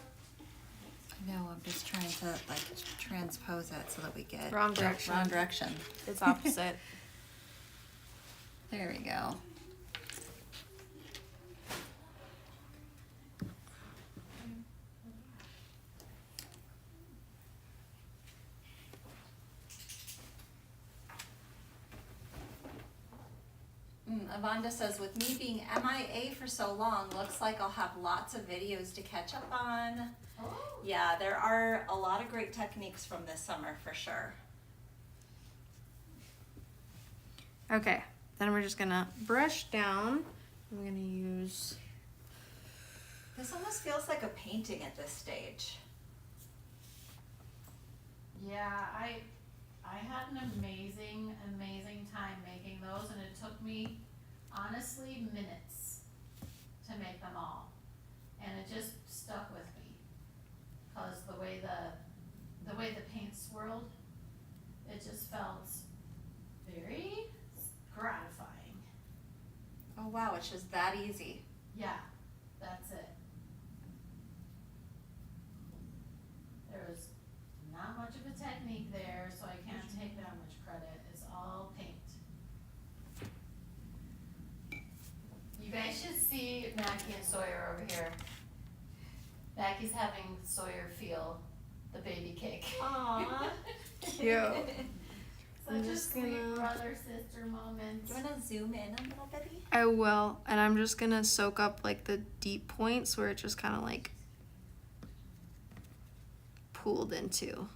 No, I'm just trying to like transpose it so that we get Wrong direction. Wrong direction. It's opposite. There we go. Avonda says, with me being MIA for so long, looks like I'll have lots of videos to catch up on. Oh. Yeah, there are a lot of great techniques from this summer for sure. Okay, then we're just gonna brush down. I'm gonna use, This almost feels like a painting at this stage. Yeah, I had an amazing time making those, and it took me honestly minutes to make them all, and it just stuck with me, cause the way the paint swirled, it just felt very gratifying. Oh wow, it's just that easy. Yeah, that's it. There was not much of a technique there, so I can't take that much credit. It's all paint. You guys should see Mackie and Sawyer over here. Mackie's having Sawyer feel the baby cake. Aww. cute. I'm Such a just sweet gonna- brother-sister moment. Do you wanna zoom in a little bitty? I will, and I'm just gonna soak up like the deep points where it just kind of like pooled into.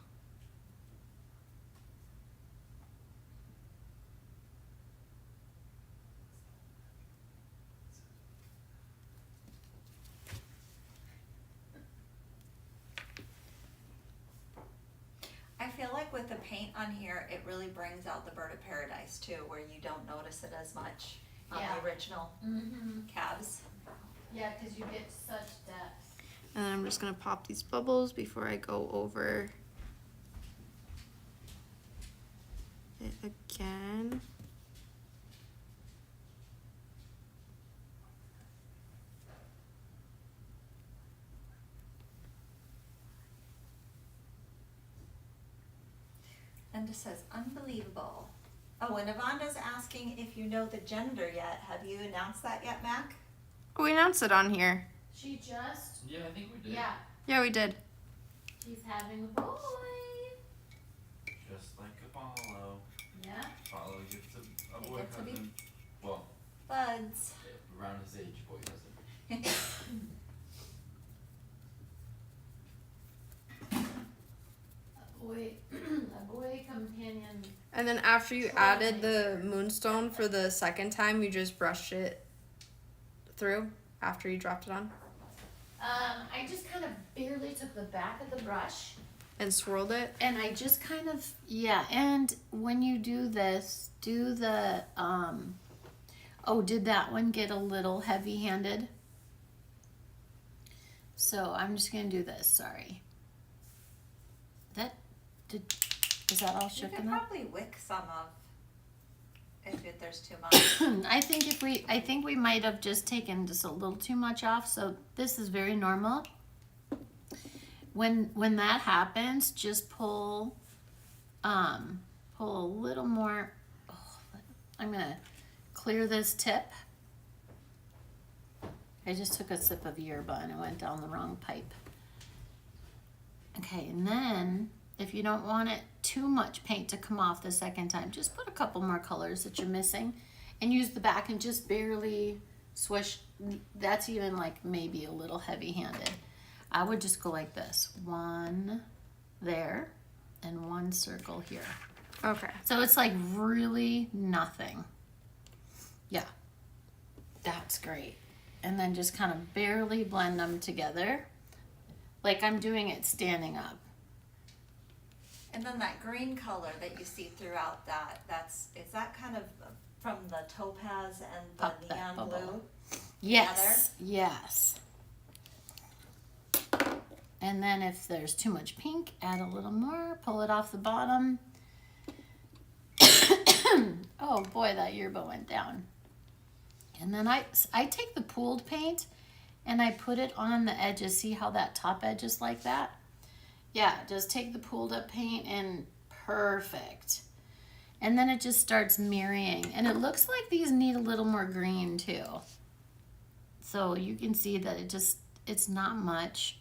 I feel like with the paint on here, it really brings out the bird of paradise too, where you don't notice it as much on Yeah. the original Mm-hmm. cabs. Yeah, because you get such depth. And then I'm just gonna pop these bubbles before I go over it again. And it says, unbelievable. Oh, and Avanda's asking if you know the gender yet. Have you announced that yet, Mac? Oh, we announced it on here. She just, Yeah, I think we did. yeah, Yeah, we did. she's having a boy. Just like Apollo. Yeah. Apollo gets a They boy get to be- cousin. Well, Buds. around his age, boy cousin. A boy companion. And then after you added the moonstone for the second time, you just brushed it through after you dropped it on I just kind of barely took the back of the brush. and swirled it. And I just kind of, yeah, and when you do this, do the, oh, did that one get a little heavy-handed? So I'm just gonna do this, sorry. Is that all You shook could enough? probably wick some of if there's too much. I think we might have just taken just a little too much off, so this is very normal. When that happens, just pull a little more. Oh, I'm gonna clear this tip. I just took a sip of yerba and it went down the wrong pipe. Okay, and then if you don't want it too much paint to come off the second time, just put a couple more colors that you're missing and use the back and just barely swish. That's even like maybe a little heavy-handed. I would just go like this. One there and one circle here. Okay. So it's like really nothing. Yeah, that's great. And then just kind of barely blend them together. Like I'm doing it standing up. And then that green color that you see throughout is that kind of from the topaz and the Pop that neon bubble. blue? Yes, yes. And then if there's too much pink, add a little more, pull it off the bottom. Oh boy, that yerba went down. And then I take the pooled paint and I put it on the edges. See how that top edge is like that? Yeah, just take the pooled up paint and perfect. And then it just starts mirroring. And it looks like these need a little more green too. So you can see that it's not much.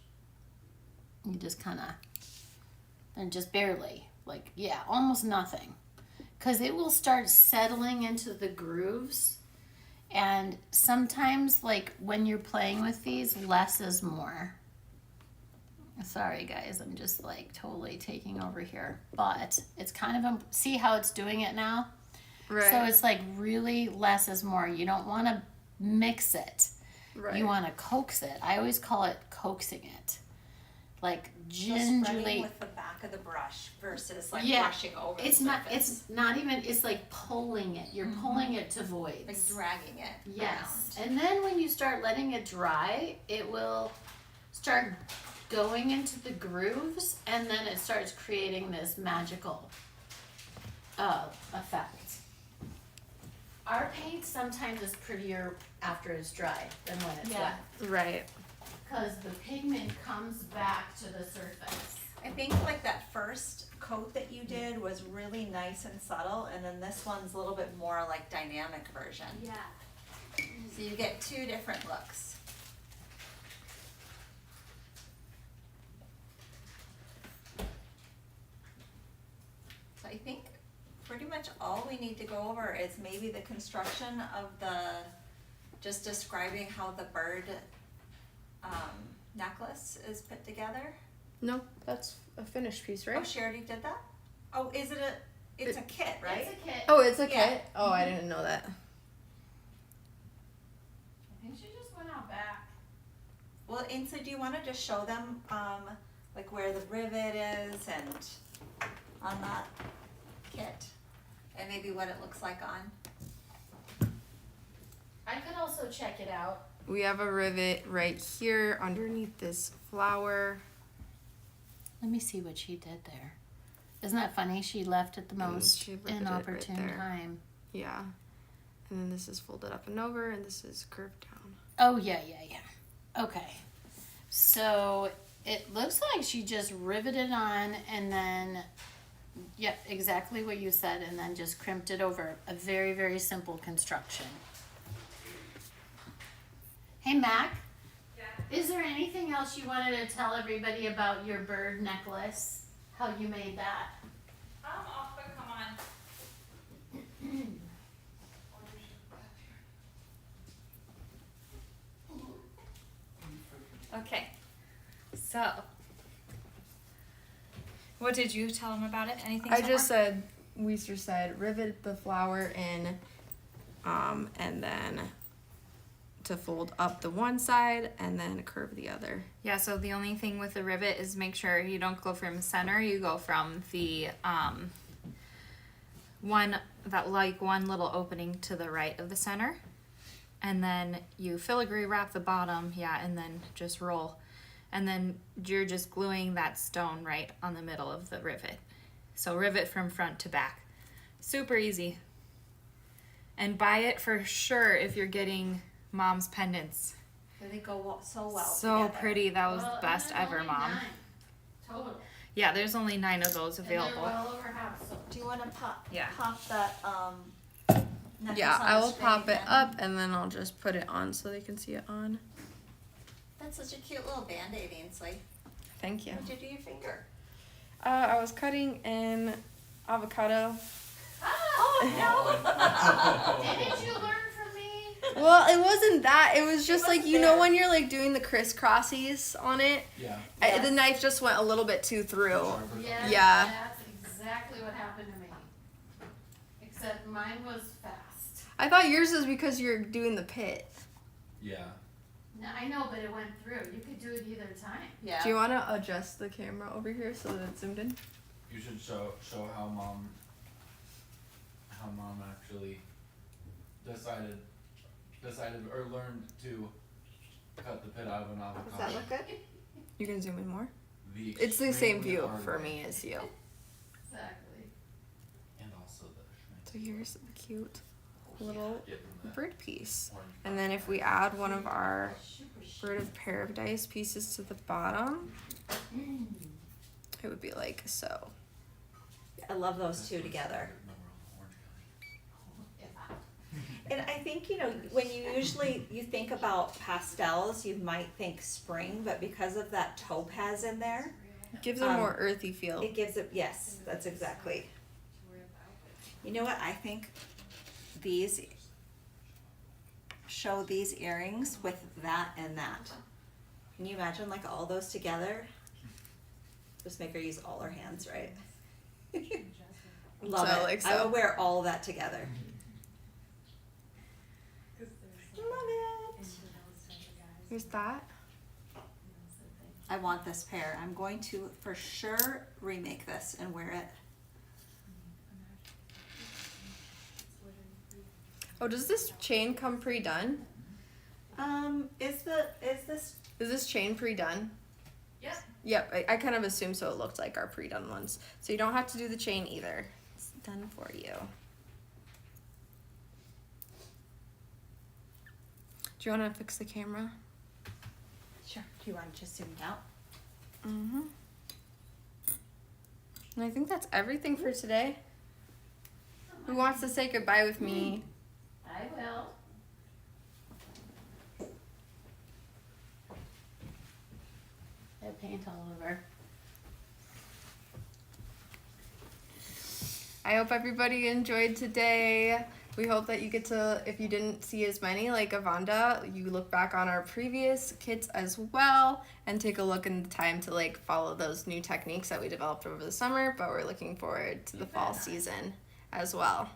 You just kind of, and just barely, like, yeah, almost nothing. Because it will start settling into the grooves. And sometimes, like, when you're playing with these, less is more. Sorry, guys, I'm just, like, totally taking over here. But it's kind of, see how it's doing it now? Right. So it's, like, really less is more. You don't want to mix it. Right. You want to coax it. I always call it coaxing it. Like, So spreading gingerly. with the back of the brush versus like Yeah, brushing over It's the not. surface. It's not even. It's like pulling it. You're pulling it to voids. Like dragging it Yes, around. and then when you start letting it dry, it will start going into the grooves, and then it starts creating this magical effect. Our paint sometimes is prettier after it's dry than when it's Yeah. wet, Right. because the pigment comes back to the surface. I think like that first coat that you did was really nice and subtle, and then this one's a little bit more like dynamic version. Yeah. So you get two different looks. So I think pretty much all we need to go over is maybe the construction of just describing how the bird necklace is put together. No, that's a finished piece, Oh, right? she already did that? Oh, is it it's a kit, right? It's a kit. Oh, it's a Yeah. kit? Oh, I didn't know that. I think she just went out back. Well, and so do you want to just show them, like where the rivet is and on that kit? And maybe what it looks like on? I could also check it out. We have a rivet right here underneath this flower. Let me see what she did there. Isn't that funny? She left at the most she riveted it right inopportune there. time. Yeah. And then this is folded up and over, and this is curved down. Oh, yeah. Okay. So it looks like she just riveted on and then, yep, exactly what you said, and then just crimped it over. A very, very simple construction. Hey, Mac. Yeah. Is there anything else you wanted to tell everybody about your bird necklace? How you made that? Off, but come on. Okay. So, what did you tell them about it? Anything? I just said, Weister said, rivet the flower in, and then to fold up the one side and then curve the other. Yeah, so the only thing with the rivet is make sure you don't go from center, you go from the one little opening to the right of the center. And then you filigree wrap the bottom, and then just roll. And then you're just gluing that stone right on the middle of the rivet. So rivet from front to back. Super easy. And buy it for sure if you're getting mom's pendants. They go so well So together. pretty. That was Well, the best there's ever, only Mom. 9 total. Yeah, there's only 9 of those And they're available. well over half sold. Do you want to pop Yeah. that necklace Yeah, on I the will screen pop it again? up and then I'll just put it on so they can see it on. That's such a cute little band-aid, Ainsley. Thank you. What'd you do your finger? I was cutting an avocado. Oh, Didn't you learn from me? Well, it wasn't that. It was just like, wasn't you know, there. when you're like doing the crisscrossies on it, Yeah. Yeah. the knife just went a little bit too through. Yeah, Yeah. that's exactly what happened to me. Except mine was fast. I thought yours was because you're doing the pit. Yeah. No, I know, but it went through. You could do it either time. Yeah. Do you want to adjust the camera over here so that it's zoomed in? You should show how mom actually decided or learned to cut the pit out of an avocado. Does that look good? You can zoom in more. The It's the same extremely view hard for way. me as you. Exactly. And also the So here's the cute little getting that bird piece. orange And then if we add one of our bird of paradise pieces to the bottom, it would be like so. I love those That's two what's together. remember all the orange color. And I think, when you think about pastels, you might think spring, but because of that topaz in there, It gives it a more earthy feel. it gives it, yes, that's exactly. You know what, I think these show these earrings with that and that. Can you imagine like all those together? Just make her use all her hands, right? Love So, it. like, I so. would wear all that together. Love it. Here's that. I want this pair. I'm going to for sure remake this and wear it. Oh, does this chain come pre-done? Is this Is this chain pre-done? Yep. Yep, I kind of assume so. It looked like our pre-done ones. So you don't have to do the chain either. It's done for you. Do you want to fix the camera? sure? Do you want to just zoom out? Mm-hmm. And I think that's everything for today. Who wants to say goodbye with me? I will. I have paint all over. I hope everybody enjoyed today. We hope that you get to, if you didn't see as many like Avanda, you look back on our previous kits as well and take a look in the time to like follow those new techniques that we developed over the summer, but we're looking forward to the fall season as well.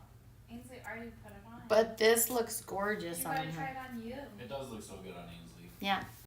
Ainsley already put it on. But this looks gorgeous You on gotta her. try it on you. It does look so good on Ainsley. Yeah.